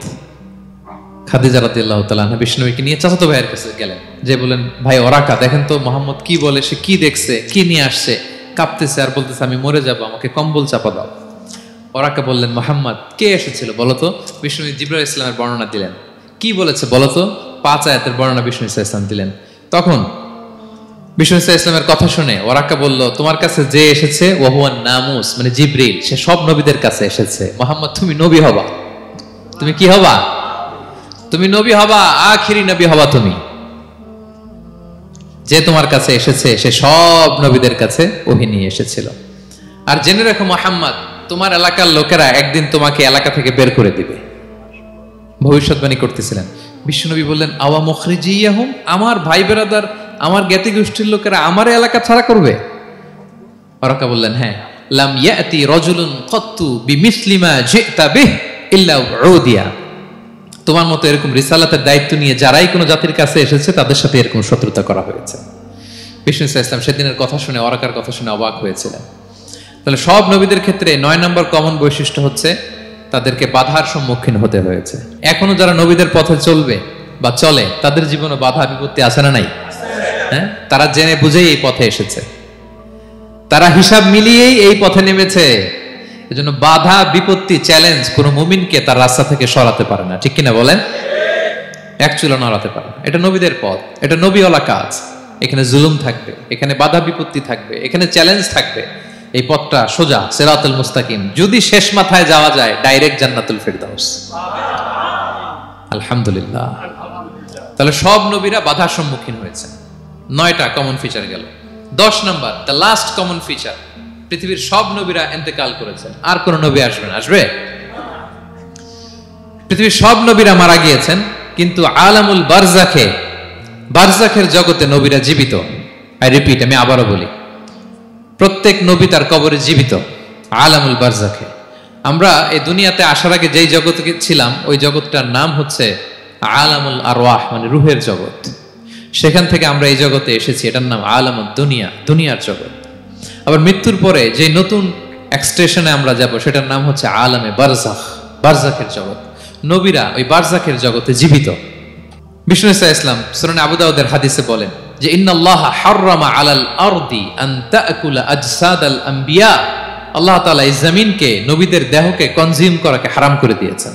খাদিজা রাদিয়াল্লাহু তাআলা আনহা বিষ্ণুকে নিয়ে চাচাতো ভাইয়ের কাছে গেলেন, যে বলেন, ভাই ওরাকা, দেখেন তো মুহাম্মদ কি বলে, সে কি দেখছে, কি নিয়ে আসছে, কাঁপতেছে আর বলতেছে আমি মরে যাব, আমাকে কম্বল চাপা দাও। ওরাকা বললেন, মুহাম্মদ কে এসেছিল বলতো? বিষ্ণু জিবরাইল ইসলামের বর্ণনা দিলেন। কি বলেছে বলতো? 5 আয়াতের বর্ণনা বিষ্ণু ইসলাম দিলেন। তখন বিষ্ণু ইসলামের কথা শুনে ওরাকা বলল, তোমার কাছে যে এসেছে ওহুয়ান নামুস, মানে জিবরিল, সে সব নবীদের কাছে এসেছে। মুহাম্মদ তুমি নবী হবা, তুমি কি হবা? তুমি নবী হবা, আখিরি নবী হবা তুমি। যে তোমার কাছে এসেছে সে সব নবীদের কাছে ওহী নিয়ে এসেছিল। আর জেনে রাখো মুহাম্মদ, তোমার এলাকার লোকেরা একদিন তোমাকে এলাকা থেকে বের করে দিবে। ভবিষ্যৎবাণী করতেছিলেন। বিশ্বনবী বললেন, আওয়া মুখরিজিয়াহুম, আমার ভাই বেরাদার, আমার জ্ঞাতি গোষ্ঠীর লোকেরা আমার এলাকা ছাড়া করবে? ওরাকা বললেন, হ্যাঁ। লাম ইয়াতি রাজুলুন কাত্তু বিমিসলি মা জিতা বিহি ইল্লা উদিয়া, তোমার মতো এরকম রিসালাতের দায়িত্ব নিয়ে যারাই কোনো জাতির কাছে এসেছে তাদের সাথে এরকম শত্রুতা করা হয়েছে। বিষ্ণু ইসলাম সেদিনের কথা শুনে, ওরাকার কথা শুনে অবাক হয়েছিলেন। তাহলে সব নবীদের ক্ষেত্রে 9 নম্বর কমন বৈশিষ্ট্য হচ্ছে তাদেরকে বাধার সম্মুখীন হতে হয়েছে। এখনো যারা নবীদের পথে চলবে বা চলে তাদের জীবনে বাধা বিপত্তি আছে না নাই? হ্যাঁ, তারা জেনে বুঝেই এই পথে এসেছে, তারা হিসাব মিলিয়েই এই পথে নেমেছে। এজন্য বাধা বিপত্তি চ্যালেঞ্জ কোন মুমিনকে তার রাস্তা থেকে সরাতে পারে না, ঠিক কিনা বলেন? এক চুলো নড়াতে পারে না। এটা নবীদের পথ, এটা নবীওয়ালা কাজ। এখানে জুলুম থাকবে, এখানে বাধা বিপত্তি থাকবে, এখানে চ্যালেঞ্জ থাকবে। এই পথটা সোজা, সিরাতুল মুস্তাকিম। যদি শেষ মাথায় যাওয়া যায়, ডাইরেক্ট জান্নাতুল ফিরদাউস। আলহামদুলিল্লাহ। তাহলে সব নবীরা বাধার সম্মুখীন হয়েছে। 9টা কমন ফিচার গেল। 10 নম্বর, দ্য লাস্ট কমন ফিচার, পৃথিবীর সব নবীরা ইন্তেকাল করেছেন, আর কোন নবী আসবেন? আসবে? পৃথিবীর সব নবীরা মারা গিয়েছেন, কিন্তু আলামুল বারজাখে, বারজাখের জগতে নবীরা জীবিত। আই রিপিট, আমি আবারও বলি, প্রত্যেক নবী তার কবরে জীবিত আলামুল বারজাখে। আমরা এই দুনিয়াতে আসার আগে যেই জগতে ছিলাম, ওই জগৎটার নাম হচ্ছে আলামুল আরওয়াহ, মানে রুহের জগৎ। সেখান থেকে আমরা এই জগতে এসেছি, এটার নাম আলামুদ দুনিয়া, দুনিয়ার জগৎ। আবার মৃত্যুর পরে যে নতুন এক্সটেশনে আমরা যাব, সেটার নাম হচ্ছে আলামে বারজাখ, বারজাখের জগৎ। নবীরা ওই বারজাখের জগতে জীবিত। বিষ্ণু ইসলাম সুনানে আবু দাউদের হাদিসে বলেন যে, ইন্নাল্লাহা হাররামা আলাল আরদি আন তাকুলা আজসাদাল আম্বিয়া, আল্লাহ তাআলা এই জমিনকে, নবীদের দেহকে কনজিউম করাকে হারাম করে দিয়েছেন।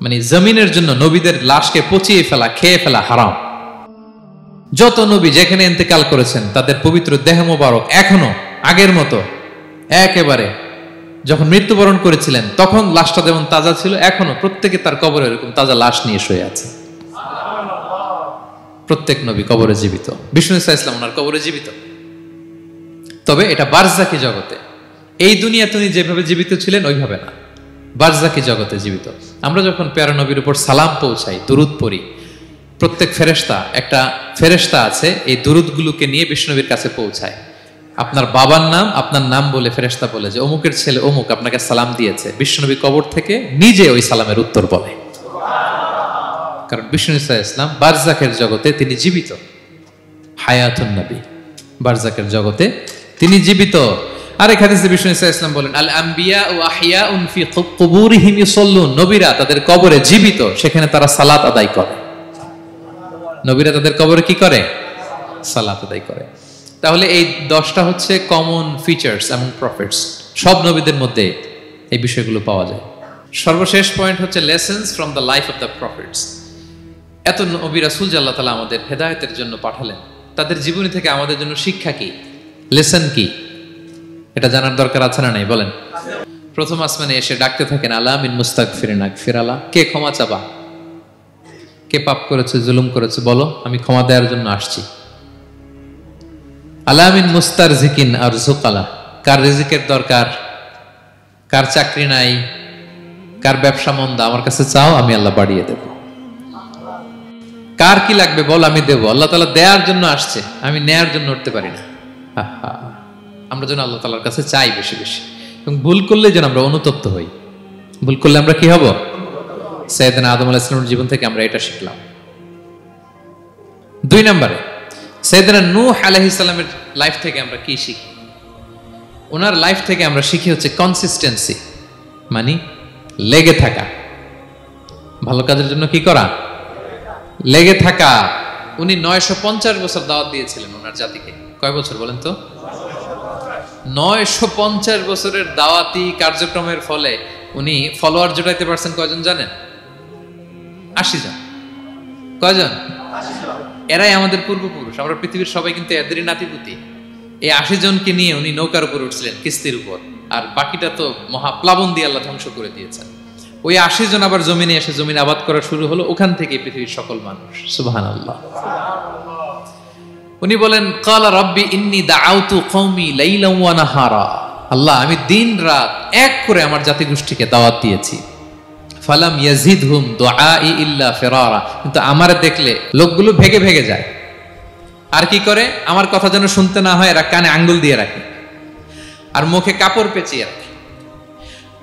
মানে জমিনের জন্য নবীদের লাশকে পচিয়ে ফেলা, খেয়ে ফেলা হারাম। যত নবী যেখানে ইন্তেকাল করেছেন, তাদের পবিত্র দেহ মোবারক এখনো আগের মতো একেবারে, যখন মৃত্যুবরণ করেছিলেন তখন লাশটা যেমন তাজা ছিল, এখনো প্রত্যেকে তার কবরে এরকম তাজা লাশ নিয়ে শুয়ে আছে। প্রত্যেক নবী কবরে জীবিত। বিষ্ণু ইসলাম ওনার কবরে জীবিত। তবে এটা বারজাকি জগতে। এই দুনিয়া তিনি যেভাবে জীবিত ছিলেন ওইভাবে না, বারজাকি জগতে জীবিত। আমরা যখন প্যারা নবীর উপর সালাম পৌঁছাই, দুরুদ পড়ি, প্রত্যেক ফেরেশতা, একটা ফেরেশতা আছে এই দুরুদগুলোকে নিয়ে বিষ্ণুনবীর কাছে পৌঁছায়। আপনার বাবার নাম, আপনার নাম বলে ফেরেশতা বলে যে অমুকের ছেলে অমুক আপনাকে সালাম দিয়েছে। বিষ্ণুনবী কবর থেকে নিজে ওই সালামের উত্তর বলে, কারণ বিষ্ণু ইসলাম বারজাকের জগতে তিনি জীবিত। হায়াতুন নবী, বারজাকের জগতে তিনি জীবিত। আরেক হাদিসে বিষ্ণু ইসলাম বলেন, আল আম্বিয়া ও আহিয়াউন ফি কুবুরিহিম ইউসাল্লুন, নবীরা তাদের কবরে জীবিত, সেখানে তারা সালাত আদায় করে। নবীরা তাদের কবরে কি করে? সালাত আদায় করে। তাহলে এই 10টা হচ্ছে কমন ফিচার্স এবং প্রফিটস। সব নবীদের মধ্যে এই বিষয়গুলো পাওয়া যায়। সর্বশেষ পয়েন্ট হচ্ছে lessons from the life of the profits. এত নবী রাসূল যে আল্লাহ তাআলা আমাদের হেদায়েতের জন্য পাঠালেন, তাদের জীবনী থেকে আমাদের জন্য শিক্ষা কি, লেসন কি, এটা জানার দরকার আছে না নাই? বলেন। প্রথম আসমানে এসে ডাকতে থাকেন, আলা মিন মুস্তাগফিরিন আগফির আলা, কে ক্ষমা চাবা, কে পাপ করেছে, জুলুম করেছে, বলো, আমি ক্ষমা দেওয়ার জন্য আসছি। আলা মিন মুস্তারজিকিন আরযুক আলা, কার রিজিকের দরকার, কার চাকরি নাই, কার ব্যবসা মন্দা, আমার কাছে চাও, আমি আল্লাহ বাড়িয়ে দেব। কার কি লাগবে বল, আমি দেব। আল্লাহ তাআলা দেওয়ার জন্য আসছে, আমি নেয়ার জন্য উঠতে পারি না। আমরা যেন আল্লাহ তাআলার কাছে চাই বেশি বেশি, এবং ভুল করলে যেন আমরা অনুতপ্ত হই। ভুল করলে আমরা কি হব? সাইয়েদনা আদম আলাইহিস সালামের জীবন থেকে আমরা এটা শিখলাম। 2 নম্বরে সাইয়েদনা নূহ আলাইহিস সালামের লাইফ থেকে আমরা কি শিখি? ওনার লাইফ থেকে আমরা শিখি হচ্ছে কনসিস্টেন্সি, মানে লেগে থাকা। ভালো কাজের জন্য কি করা? লেগে থাকা। উনি 950 বছর দাওয়াত দিয়েছিলেন ওনার জাতিকে। কয় বছর বলেন তো? 950 বছরের দাওয়াতি কার্যক্রমের ফলে উনি ফলোয়ার জোটাইতে পারছেন কয়জন জানেন? 80 জন। কয়জন? 80 জন। এরাই আমাদের পূর্বপুরুষ। আমরা পৃথিবীর সবাই কিন্তু এদেরই নাতিপুতি। এই 80 জনকে নিয়ে উনি নৌকার উপর উঠছিলেন, কিস্তির উপর, আর বাকিটা তো মহাপ্লাবন দিয়ে আল্লাহ ধ্বংস করে দিয়েছেন। ওই 80 জন আবার জমিনে এসে জমিন আবাদ করা শুরু হলো, ওখান থেকে পৃথিবীর সকল মানুষ। সুবহানাল্লাহ। উনি বলেন, ক্বালা রাব্বি ইন্নী দাআউতু কওমি লাইলান ওয়া নাহারা। আল্লাহ, আমি দিন রাত এক করে আমার জাতি গোষ্ঠীকে দাওয়াত দিয়েছি। ফালাম ইয়াজিদহুম দুআই ইল্লা ফিরারা। কিন্তু আমারে দেখলে লোকগুলো ভেগে ভেগে যায়। আর কি করে? আমার কথা যেন শুনতে না হয় এরা কানে আঙ্গুল দিয়ে রাখে আর মুখে কাপড় পেঁচিয়ে রাখে।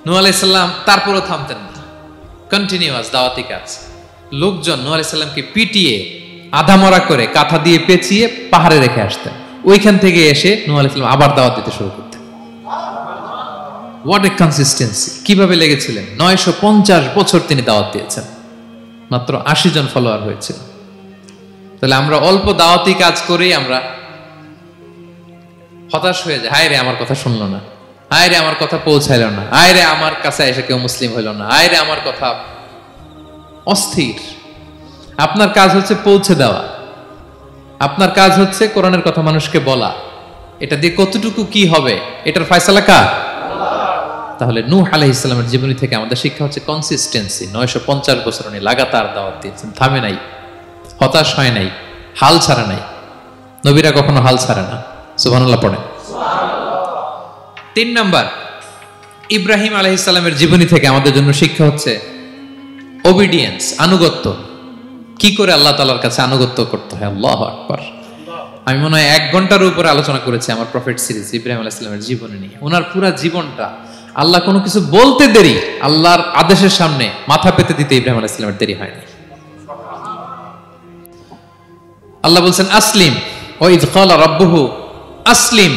নূহ আলাইহিস সালাম তারপরও থামতেন না, কন্টিনিউয়াস দাওয়াতি কাজ। লোকজন নূহ আলাইহিস সালামকে পিটিয়ে আধামরা করে কাঁথা দিয়ে পেঁচিয়ে পাহাড়ে রেখে আসতেন। ওইখান থেকে এসে নূহ আলাইহিস সালাম আবার দাওয়াত দিতে শুরু করতেন। What a consistency! কিভাবে লেগেছিলেন! 950 বছর তিনি দাওয়াত দিয়েছেন, মাত্র 80 জন ফলোয়ার হয়েছিল। তাহলে আমরা অল্প দাওয়াতি কাজ করেই আমরা হতাশ হয়ে যাই। হায় রে, আমার কথা শুনলো না, হায় রে আমার কথা পৌঁছাইল না, হায় রে আমার কাছে এসে কেউ মুসলিম হইল না, হায় রে আমার কথা। অস্থির। আপনার কাজ হচ্ছে পৌঁছে দেওয়া, আপনার কাজ হচ্ছে কোরআনের কথা মানুষকে বলা। এটা দিয়ে কতটুকু কি হবে এটার ফয়সালা কার? তাহলে নূহ আলাইহিস সালামের জীবনী থেকে আমাদের শিক্ষা হচ্ছে কনসিস্টেন্সি। 950 বছর উনি লাগাতার দাওয়াত দিয়েছেন, থামে নাই, হতাশ হয় নাই, হাল ছাড়া নাই। নবীরা কখনো হাল ছাড়ে না। সুবহানাল্লাহ পড়ে। 3 নাম্বার, ইব্রাহিম আলাইহিস সালামের জীবনী থেকে আমাদের জন্য শিক্ষা হচ্ছে ওবিডিয়েন্স, আনুগত্য। কি করে আল্লাহ তাআলার কাছে আনুগত্য করতে হয়। আল্লাহু আকবার। আমি মনে হয় 1 ঘন্টার উপরে আলোচনা করেছি আমার প্রফেট সিরিজ ইব্রাহিম আলাইহিস সালামের জীবনী নিয়ে। ওনার পুরো জীবনটা আল্লাহ কোনো কিছু বলতে দেরি, আল্লাহর আদেশের সামনে মাথা পেতে দিতে ইব্রাহিম আলাইহিস সালামের দেরি হয়নি। আল্লাহ বলছেন আসলিম, ও ইয ক্বালা রাব্বুহু আসলিম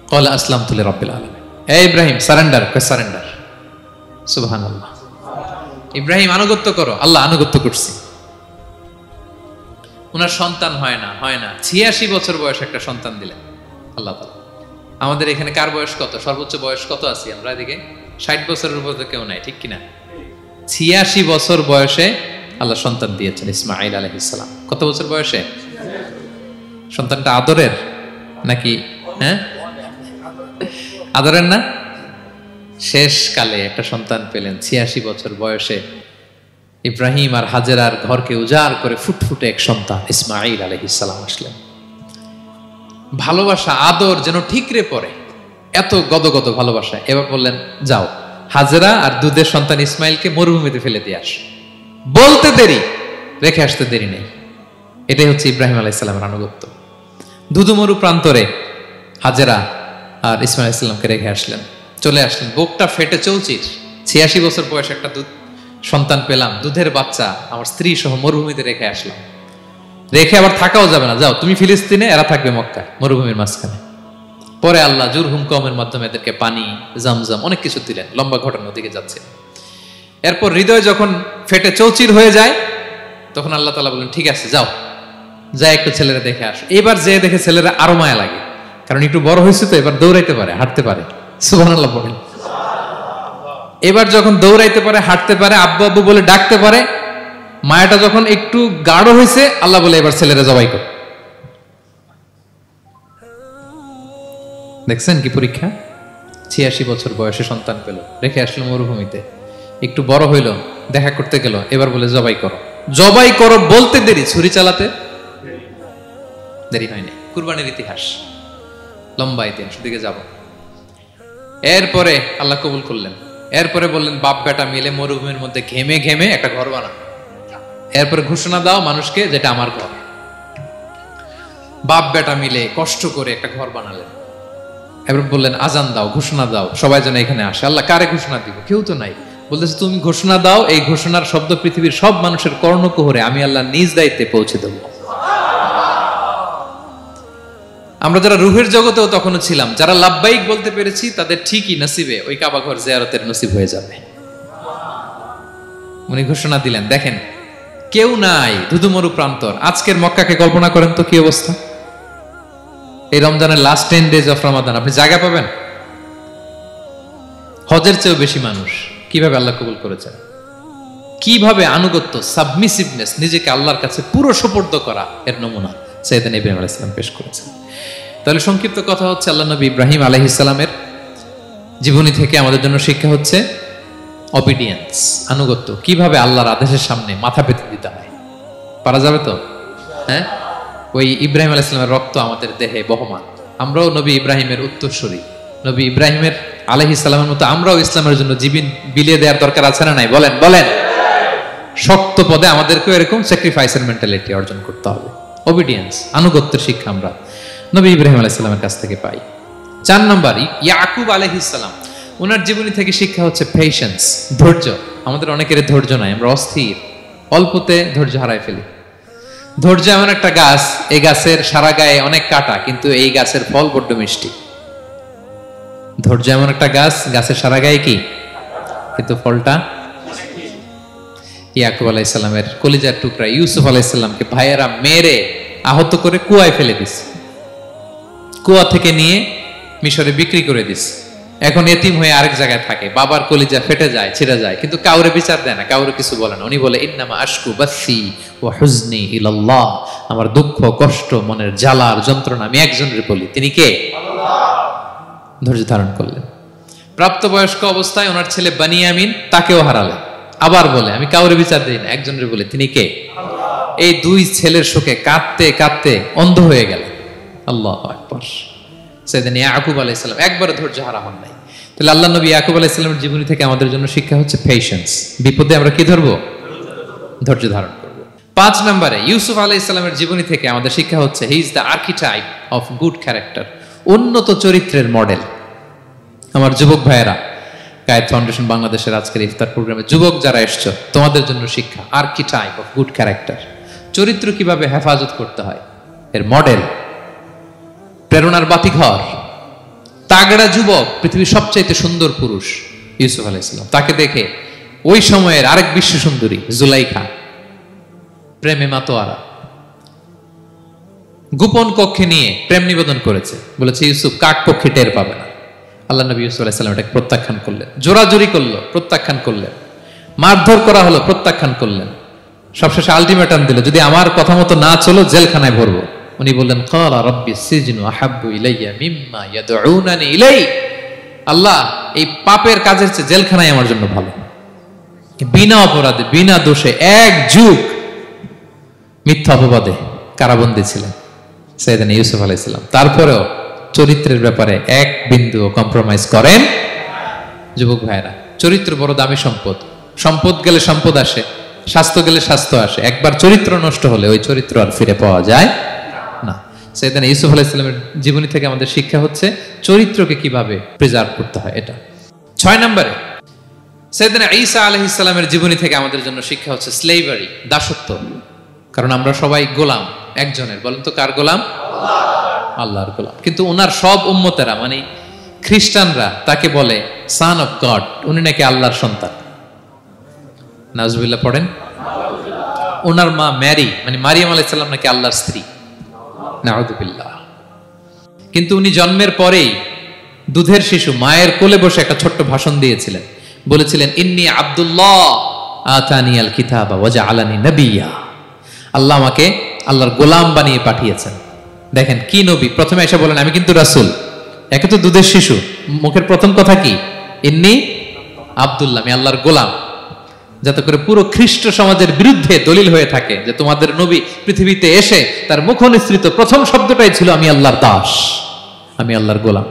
ক্বালা আসলামতু লিরাব্বিল আলামিন। হে ইব্রাহিম, সারেন্ডার। সারেন্ডার। সুবহানাল্লাহ। ইব্রাহিম আনুগত্য করো। আল্লাহ আনুগত্য করছি। ওনার সন্তান হয় না। 86 বছর বয়সে একটা সন্তান দিলেন আল্লাহ তাআলা। আমাদের এখানে কার বয়স কত? সর্বোচ্চ বয়স কত আছি আমরা? এদিকে 60 বছরের উপর তো কেউ নাই, ঠিক কিনা? 86 বছর বয়সে আল্লাহ সন্তান দিয়েছেন, ইসমাঈল আলাইহিস সালাম। কত বছর বয়সে? সন্তানটা আদরের নাকি? হ্যাঁ, আদরের না? শেষ কালে একটা সন্তান পেলেন 86 বছর বয়সে। ইব্রাহিম আর হাজেরার ঘরকে উজাড় করে ফুটফুটে এক সন্তান ইসমাঈল আলাইহিস সালাম আসলেন। ভালোবাসা, আদর যেন ঠিকরে পড়ে, এত গদগদ ভালোবাসা। এবার বললেন, যাও হাজেরা আর দুধের সন্তান ইসমাইলকে মরুভূমিতে ফেলে দিয়ে আস। বলতে দেরি, রেখে আসতে দেরি নেই। এটাই হচ্ছে ইব্রাহিম আলাইহিস সালামের আনুগত্য। দুধুমরু প্রান্তরে হাজেরা আর ইসমাইল আলাইহিস সালামকে রেখে আসলেন, চলে আসলেন। বুকটা ফেটে চৌচির। 86 বছর বয়সে একটা দুধ সন্তান পেলাম, দুধের বাচ্চা, আমার স্ত্রী সহ মরুভূমিতে রেখে আসলাম। রেখে আবার থাকাও যাবে না, যাও তুমি ফিলিস্তিনে, এরা থাকবে মক্কায়, মরুভূমির মাঝখানে। পরে আল্লাহ জুরহুম কওমের মাধ্যমে এদেরকে পানি, জামজাম অনেক কিছু দিলেন। লম্বা ঘটনা দিকে যাচ্ছে। এরপর হৃদয় যখন ফেটে চৌচির হয়ে যায়, তখন আল্লাহ তাআলা বলেন, ঠিক আছে যাও, যা একটু ছেলেরা দেখে আসো। এবার যে দেখে ছেলেরা আরো মায়া লাগে, কারণ একটু বড় হয়েছে তো, এবার দৌড়াইতে পারে, হাঁটতে পারে। সুবহানাল্লাহ পড়েন। এবার যখন দৌড়াইতে পারে, হাঁটতে পারে, আব্বু আব্বু বলে ডাকতে পারে, মায়াটা যখন একটু গাঢ় হয়েছে, আল্লাহ বলে এবার ছেলেরা জবাই কর। দেখছেন কি পরীক্ষা? 86 বছর বয়সে সন্তান পেল, রেখে আসলো মরুভূমিতে। একটু বড় হইল, দেখা করতে গেল, এবার বলে জবাই করো। জবাই করো বলতে দেরি, ছুরি চালাতে দেরি হয়নি। কুরবানির ইতিহাস, লম্বা ইতিহাস, দিকে যাব। এরপরে আল্লাহ কবুল করলেন। এরপরে বললেন, বাপ বেটা মিলে মরুভূমির মধ্যে ঘেমে ঘেমে একটা ঘর বানাও। এরপরে ঘোষণা দাও মানুষকে, যেটা আমার ঘর। বাপ বেটা মিলে কষ্ট করে একটা ঘর বানালেন। এবার বললেন আজান দাও, ঘোষণা দাও, সবাই যেন এখানে আসে। আল্লাহ কারে ঘোষণা দিব? কেউ তো নাই। বলতেছে তুমি ঘোষণা দাও, এই ঘোষণার শব্দ পৃথিবীর সব মানুষের কর্ণকুহরে আমি আল্লাহ নিজ দায়িত্বে পৌঁছে দেব। আমরা যারা রুহের জগতেও তখনও ছিলাম, যারা লাব্বাইক বলতে পেরেছি, তাদের ঠিকই নসিবে ওই কাবা ঘর জিয়ারতের নসিব হয়ে যাবে। উনি ঘোষণা দিলেন, দেখেন কেউ নাই, ধুধুমরু প্রান্তর। আজকের মক্কাকে কল্পনা করেন তো কি অবস্থা। এই রমজানের লাস্ট 10 days অফ রমাদান আপনি জায়গা পাবেন? হজের চেয়েও বেশি মানুষ। কিভাবে আল্লাহ কবুল করেছেন, কিভাবে আনুগত্য, সাবমিসিভনেস, নিজেকে আল্লাহর কাছে পুরো সুপর্দ করা, এর নমুনা সাইয়েদনা ইব্রাহিম আলাইহিস সালাম পেশ করেছেন। তাহলে সংক্ষিপ্ত কথা হচ্ছে, আল্লাহ নবী ইব্রাহিম আলাইহিস সালামের জীবনী থেকে আমাদের জন্য শিক্ষা হচ্ছে অবিডিয়েন্স, আনুগত্য। কিভাবে আল্লাহর আদেশের সামনে মাথা পেতে দিতে হয়। পারা যাবে তো? হ্যাঁ, ওই ইব্রাহিম আলাইহিস সালামের রক্ত আমাদের দেহে বহমান। আমরাও নবী ইব্রাহিমের উত্তরসূরি। নবী ইব্রাহিমের আলাইহিস সালামের মতো আমরাও ইসলামের জন্য জীবন বিলিয়ে দেওয়ার দরকার আছে না নাই? বলেন বলেন। শক্ত পদে আমাদেরকেও এরকম স্যাক্রিফাইসের মেন্টালিটি অর্জন করতে হবে। অবিডিয়েন্স, আনুগত্যের শিক্ষা আমরা নবী ইব্রাহিম আলাইহিস সালামের কাছ থেকে পাই। 4 নম্বর, ইয়াকুব আলাইহিস সালাম, ওনার জীবনী থেকে শিক্ষা হচ্ছে পেশেন্স, ধৈর্য। আমাদের অনেকের ধৈর্য নাই, আমরা অস্থির, অল্পতে ধৈর্য হারাই ফেলি। ধৈর্য এমন একটা গাছ, এই গাছের সারা গায়ে অনেক কাঁটা, কিন্তু এই গাছের ফল বড্ড মিষ্টি। ধৈর্য এমন একটা গাছ, গাছের সারা গায়ে কি, কিন্তু ফলটা। ইয়াকুব আলাইহিস সালামের কলিজার টুকরা ইউসুফ আলাইহিস সালামকে ভাইয়েরা মেরে আহত করে কুয়ায় ফেলে দিছে। কুয়া থেকে নিয়ে মিশরে বিক্রি করে দিছে। এখন এতিম হয়ে আরেক জায়গায় থাকে, বাবার কলিজা ফেটে যায়, ছিঁড়ে যায়, কিন্তু কাউরে বিচার দেয় না, কাউরে কিছু বলে না। উনি বলে ইন্নামা আশকু বাসি ওয়া হুজনি ইলাল্লাহ, আমার দুঃখ, কষ্ট, মনের জ্বালার যন্ত্রণা আমি একজনের বলি, তিনি কে? আল্লাহ। ধৈর্য ধারণ করলেন। প্রাপ্তবয়স্ক অবস্থায় ওনার ছেলে বানিয়ামিন, তাকেও হারালেন। আবার বলে আমি কাউরে বিচার দিই না, একজনের বলি, তিনি কে? আল্লাহ। এই 2 ছেলের শোকে কাঁদতে কাঁদতে অন্ধ হয়ে গেলেন। আল্লাহু আকবার। সাইয়েদনা ইয়াকুব আলাইহিস সালাম একবার ধৈর্য হারামান নাই। তাহলে আল্লাহ নবী ইয়াকুব আলাইহিস সালামের জীবনী থেকে আমাদের জন্য শিক্ষা হচ্ছে পেশেন্স। বিপদে আমরা কি ধরবো? ধৈর্য ধারণ করব। 5 নম্বরে, ইউসুফ আলাইহিস সালামের জীবনী থেকে আমাদের শিক্ষা হচ্ছে he is the archetype of good character, উন্নত চরিত্রের মডেল। আমার যুবক ভাইয়েরা, কায়েদ ফাউন্ডেশন বাংলাদেশের আজকের ইফতার প্রোগ্রামে যুবক যারা এসছো, তোমাদের জন্য শিক্ষা আর্কিটাইপ অফ গুড ক্যারেক্টার, চরিত্র কিভাবে হেফাজত করতে হয়, এর মডেল, প্রেরণার বাতিঘর, তাগড়া যুবক, পৃথিবীর সবচাইতে সুন্দর পুরুষ ইউসুফ আলাইহিস সালাম। তাকে দেখে ওই সময়ের আরেক বিশ্ব সুন্দরী জুলাইখা প্রেমে মাতোয়ারা, গোপন কক্ষে নিয়ে প্রেম নিবেদন করেছে, বলেছে ইউসুফ কাক পক্ষে টের পাবে না। আল্লাহ নবী ইউসুফ আলাইহিস সালাম এটাকে প্রত্যাখ্যান করলেন। জোরাজুরি করলো, প্রত্যাখ্যান করলেন। মারধর করা হলো, প্রত্যাখ্যান করলেন। সবশেষে আলটিমেটাম দিল, যদি আমার কথা মতো না চলো জেলখানায় ভরবো। উনি বললেন ক্বালা রাব্বি সিজনু আহাব্বু ইলাইয়া মিম্মা ইয়াদউনানি ইলাই, আল্লাহ এই পাপের কাজের চেয়ে জেলখানায় আমার জন্য ভালো। বিনা অপরাধে, বিনা দোষে 1 যুগ মিথ্যা অপবাদে কারাবন্দী ছিলেন সাইয়েদনা ইউসুফ আলাইহিস সালাম। তারপরেও চরিত্রের ব্যাপারে 1 বিন্দুও কম্প্রোমাইজ করেন। যুবক ভাইরা, চরিত্র বড় দামি সম্পদ। সম্পদ গেলে সম্পদ আসে, স্বাস্থ্য গেলে স্বাস্থ্য আসে, একবার চরিত্র নষ্ট হলে ওই চরিত্র আর ফিরে পাওয়া যায় না। সাইয়েদনা ইউসুফ আলাইহিস সালামের জীবনী থেকে আমাদের শিক্ষা হচ্ছে চরিত্রকে কিভাবে প্রিজার্ভ করতে হয়, এটা। 6 নম্বরে, সাইয়েদনা ঈসা আলাইহিস সালামের জীবনী থেকে আমাদের জন্য শিক্ষা হচ্ছে স্লেভারি, দাসত্ব। কারণ আমরা সবাই গোলাম একজনের। বলেন তো কার গোলাম? আল্লাহর গোলাম। কিন্তু ওনার সব উম্মতেরা, মানে খ্রিস্টানরা তাকে বলে সান অফ গড, উনি নাকি আল্লাহর সন্তান। নাউজুবিল্লাহ পড়েন। ওনার মা ম্যারি, মানে মারিয়াম আলাইহিস সালাম নাকি আল্লাহর স্ত্রী। নাউজুবিল্লাহ। কিন্তু উনি জন্মের পরেই দুধের শিশু মায়ের কোলে বসে একটা ছোট্ট ভাষণ দিয়েছিলেন। বলেছিলেন ইন্নী আব্দুল্লাহ আতানিয়াল কিতাবা ওয়া জাআলানি নবিয়্যা, আল্লাহ আমাকে আল্লাহর গোলাম বানিয়ে পাঠিয়েছেন। দেখেন কি নবী, প্রথমে এসে বলেন আমি কিন্তু রাসূল। একে তো দুধের শিশু, মুখের প্রথম কথা কি? ইন্নী আব্দুল্লাহ, আমি আল্লাহর গোলাম। যাতে করে পুরো খ্রিস্ট সমাজের বিরুদ্ধে দলিল হয়ে থাকে যে তোমাদের নবী পৃথিবীতে এসে তার মুখ নিঃসৃত প্রথম শব্দটাই ছিল আমি আল্লাহর দাস, আমি আল্লাহর গোলাম।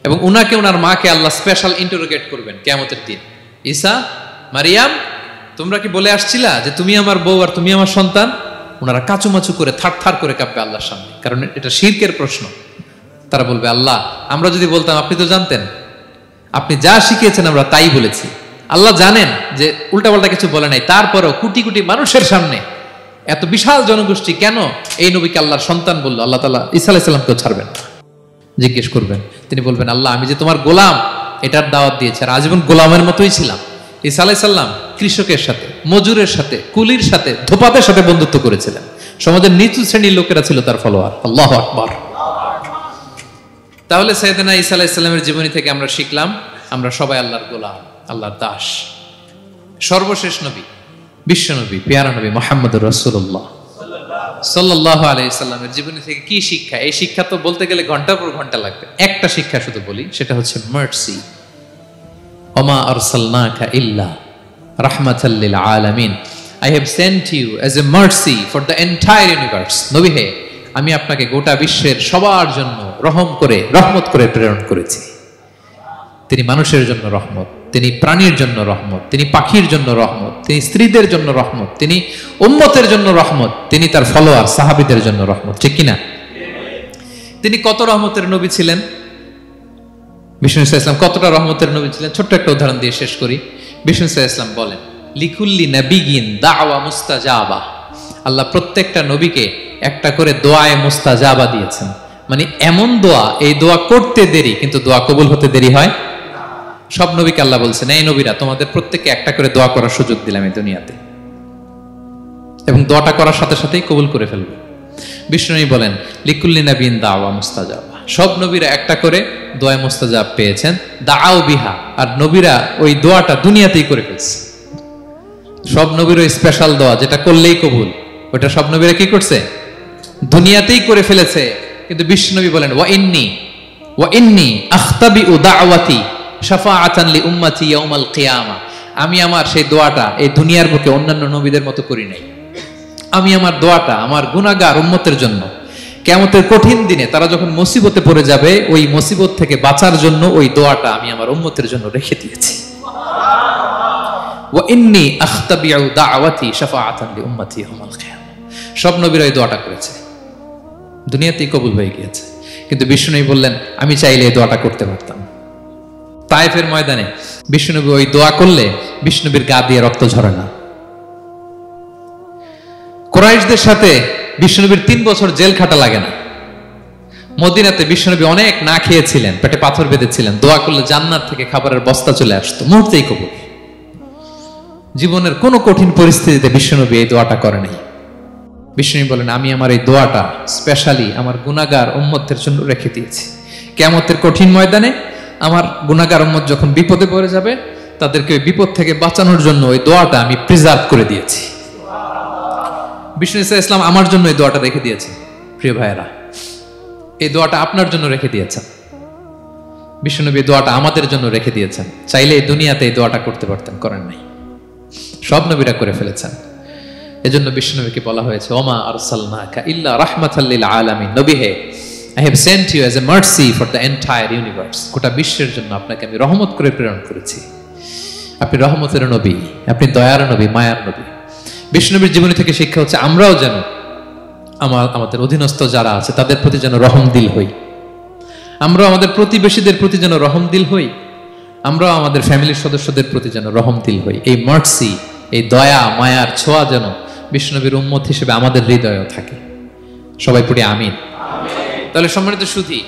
এবং উনাকে, ওনার মাকে আল্লাহ স্পেশাল ইন্টারোগেট করবেন কিয়ামতের দিন। ঈসা, মারিয়াম, তোমরা কি বলে আসছিলা যে তুমি আমার বউ আর তুমি আমার সন্তান? ওনারা কাচুমাচু করে থার থার করে কাঁপবে আল্লাহর সামনে, কারণ এটা শিরকের প্রশ্ন। তারা বলবে আল্লাহ আমরা যদি বলতাম আপনি তো জানতেন, আপনি যা শিখিয়েছেন আমরা তাই বলেছি। আল্লাহ জানেন যে উল্টাপাল্টা কিছু বলে নাই, তারপরও কোটি কোটি মানুষের সামনে এত বিশাল জনগোষ্ঠী কেন এই নবীকে আল্লাহর সন্তান বললো? আল্লাহ তাআলা ঈসা আলাইহিস সালামকেও ছাড়বেন না। জিজ্ঞেস করবেন, তিনি বলবেন আল্লাহ আমি যে তোমার গোলাম এটার দাওয়াত দিয়েছি, আর আজীবন গোলামের মতোই ছিলাম। ঈসা আলাইহিস সালাম কৃষকের সাথে, মজুরের সাথে, কুলির সাথে, ধোপাতের সাথে বন্ধুত্ব করেছিলেন। সমাজের নিচু শ্রেণীর লোকেরা ছিল তার ফলোয়ার। আল্লাহু আকবার। তাহলে সাইয়েদনা ঈসা আলাইহিস সালামের জীবনী থেকে আমরা শিখলাম আমরা সবাই আল্লাহর গোলাম, আল্লাহর দাস। সর্বশেষ নবী, বিশ্ব নবী, পেয়ারা নবী মুহাম্মদুর রাসূলুল্লাহ সাল্লাল্লাহু আলাইহি সাল্লামের জীবনী থেকে কি শিক্ষা? এই শিক্ষা তো বলতে গেলে ঘন্টার পর ঘন্টা লাগবে। একটা শিক্ষা শুধু বলি, সেটা হচ্ছে মার্সি। ওমা আরসালনাকা ইল্লা রাহমাতাল লিল আলামিন। I have sent you as a mercy for the entire universe. নবী হে, আমি আপনাকে গোটা বিশ্বের সবার জন্য রহমত করে প্রেরণ করেছি। তিনি মানুষের জন্য রহমত, তিনি প্রাণীর জন্য রহমত, তিনি পাখির জন্য রহমত, তিনি স্ত্রীদের জন্য রহমত, তিনি উম্মতের জন্য রহমত, তিনি তার ফলোয়ার সাহাবীদের জন্য রহমত। ঠিক কিনা? তিনি কত রহমতের নবী ছিলেন? বিষ্ণু ইসলাম কতটা রহমতের নবী ছিলেন? ছোট্ট একটা উদাহরণ দিয়ে শেষ করি। বিষ্ণু ইসলাম বলেন, লিকুল্লি নাবিয়িন দাওয়া মুস্তাজাবা। আল্লাহ প্রত্যেকটা নবীকে একটা করে দোয়ায়ে মুস্তাজাবা দিয়েছেন। মানে এমন দোয়া, এই দোয়া করতে দেরি কিন্তু দোয়া কবুল হতে দেরি হয়। সব নবীকে আল্লাহ বলছেন, এই নবীরা তোমাদের প্রত্যেককে একটা করে দোয়া করার সুযোগ দিলাম এই দুনিয়াতে, এবং দোয়াটা করার সাথে সাথেই কবুল করে ফেলবে। বিষ্ণু বলেন লিকুল্লি নাবিয়িন দাওয়া মুস্তাজাবা। সব নবীরা একটা করে দোয়া মুস্তাজাব পেয়েছেন, দাআউ বিহা। আর নবীরা ওই দোয়াটা দুনিয়াতেই করে ফেলছে। সব নবীর ওই স্পেশাল দোয়া যেটা করলেই কবুল, ওটা সব নবীরা কি করছে? দুনিয়াতেই করে ফেলেছে। কিন্তু বিশ্বনবী বলেন ওয়া ইন্নী আখতাবিউ দাওয়াতি শাফাআতান লি উম্মতি ইয়াউমাল কিয়ামা। আমি আমার সেই দোয়াটা এই দুনিয়ার বুকে অন্যান্য নবীদের মতো করি নাই। আমি আমার দোয়াটা আমার গুনাহগার উম্মতের জন্য কিয়ামতের কঠিন দিনে তারা যখন মুসিবতে পড়ে যাবে, ওই মুসিবত থেকে বাঁচার জন্য ওই দোয়াটা আমি আমার উম্মতের জন্য রেখে দিয়েছি। ওয়া ইন্নী আখতাবিউ দাওয়াতি শাফাআতান লি উম্মতি ইয়াউমাল কিয়ামা। সব নবীরা এই দোয়াটা করেছে, দুনিয়াতেই কবুল হয়ে গিয়েছে। কিন্তু বিষ্ণুনবী বললেন আমি চাইলে এই দোয়াটা করতে পারতাম। তায়েফের ময়দানে বিষ্ণুনবী ওই দোয়া করলে বিষ্ণুনবীর গা দিয়ে রক্ত ঝরে না। কুরাইশদের সাথে বিষ্ণুনবীর 3 বছর জেল খাটা লাগে না। মদিনাতে বিষ্ণুনবী অনেক না খেয়েছিলেন, পেটে পাথর বেঁধেছিলেন, দোয়া করলে জান্নাত থেকে খাবারের বস্তা চলে আসতো, মুহূর্তেই কবুল। জীবনের কোনো কঠিন পরিস্থিতিতে বিষ্ণুনবী এই দোয়াটা করে নাই। বিষ্ণু বলেন আমি আমার এই দোয়াটা স্পেশালি আমার গুনাহগার উম্মতের জন্য রেখে দিয়েছি। কিয়ামতের কঠিন ময়দানে আমার গুনাহগার উম্মত যখন বিপদে পড়ে যাবে, তাদেরকে ওই বিপদ থেকে বাঁচানোর জন্য ওই দোয়াটা আমি প্রিজার্ভ করে দিয়েছি। বিষ্ণু ইসলাম আমার জন্য এই দোয়াটা রেখে দিয়েছেন। প্রিয় ভাইয়েরা, এই দোয়াটা আপনার জন্য রেখে দিয়েছেন। বিষ্ণুনবী দোয়াটা আমাদের জন্য রেখে দিয়েছেন। চাইলে এই দুনিয়াতে এই দোয়াটা করতে পারতেন, করেন নাই। সব নবীরা করে ফেলেছেন। এজন্য বিষ্ণুনবীকে বলা হয়েছে ওমা আরসালনাকা ইল্লা রাহমাতাল লিল আলামিন। নবী হে, I have sent you as a mercy for the entire universe. গোটা বিশ্বের জন্য আপনাকে আমি রহমত করে প্রেরণ করেছি। আপনি রহমতের নবী, আপনি দয়ার নবী, মায়ার নবী। বিষ্ণুনবীর জীবনী থেকে শিক্ষা হচ্ছে আমরাও যেন আমাদের অধীনস্থ যারা আছে তাদের প্রতি যেন রহমদিল হই। আমরাও আমাদের প্রতিবেশীদের প্রতি যেন রহমদিল হই। আমরাও আমাদের ফ্যামিলির সদস্যদের প্রতি যেন রহমদিল হই। এই মার্সি, এই দয়া মায়ার ছোঁয়া যেন বিষ্ণুনবীর উম্মত হিসেবে আমাদের হৃদয়েও থাকে। সবাই পড়ি আমিন। তাহলে সম্মানিত সুধী,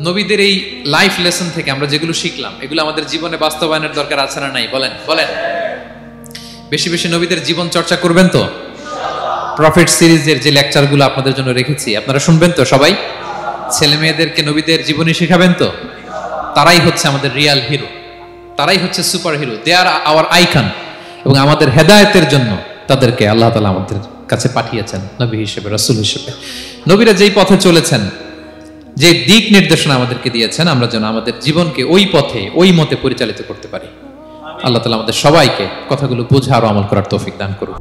নবীদের এই লাইফ লেসন থেকে আমরা যেগুলো শিখলাম, এগুলো আমাদের জীবনে বাস্তবায়নের দরকার আছে না নাই? বলেন বলেন। বেশি বেশি নবীদের জীবন চর্চা করবেন তো? প্রফেট সিরিজের যে লেকচারগুলো আপনাদের জন্য রেখেছি আপনারা শুনবেন তো? সবাই ছেলে মেয়েদেরকে নবীদের জীবনী শেখাবেন তো? তারাই হচ্ছে আমাদের রিয়াল হিরো, তারাই হচ্ছে সুপার হিরো। দে আর আওয়ার আইকন। এবং আমাদের হেদায়েতের জন্য তাদেরকে আল্লাহ তাআলা আমাদের কাছে পাঠিয়েছেন নবী হিসেবে, রাসূল হিসেবে। নবীরা যেই পথে চলেছেন, যে দিক নির্দেশনা আমাদেরকে দিয়েছেন, আমরা যেন আমাদের জীবনকে ওই পথে ওই মতে পরিচালিত করতে পারি। আল্লাহ তাআলা আমাদের সবাইকে কথাগুলো বোঝা আর আমল করার তৌফিক দান করুন।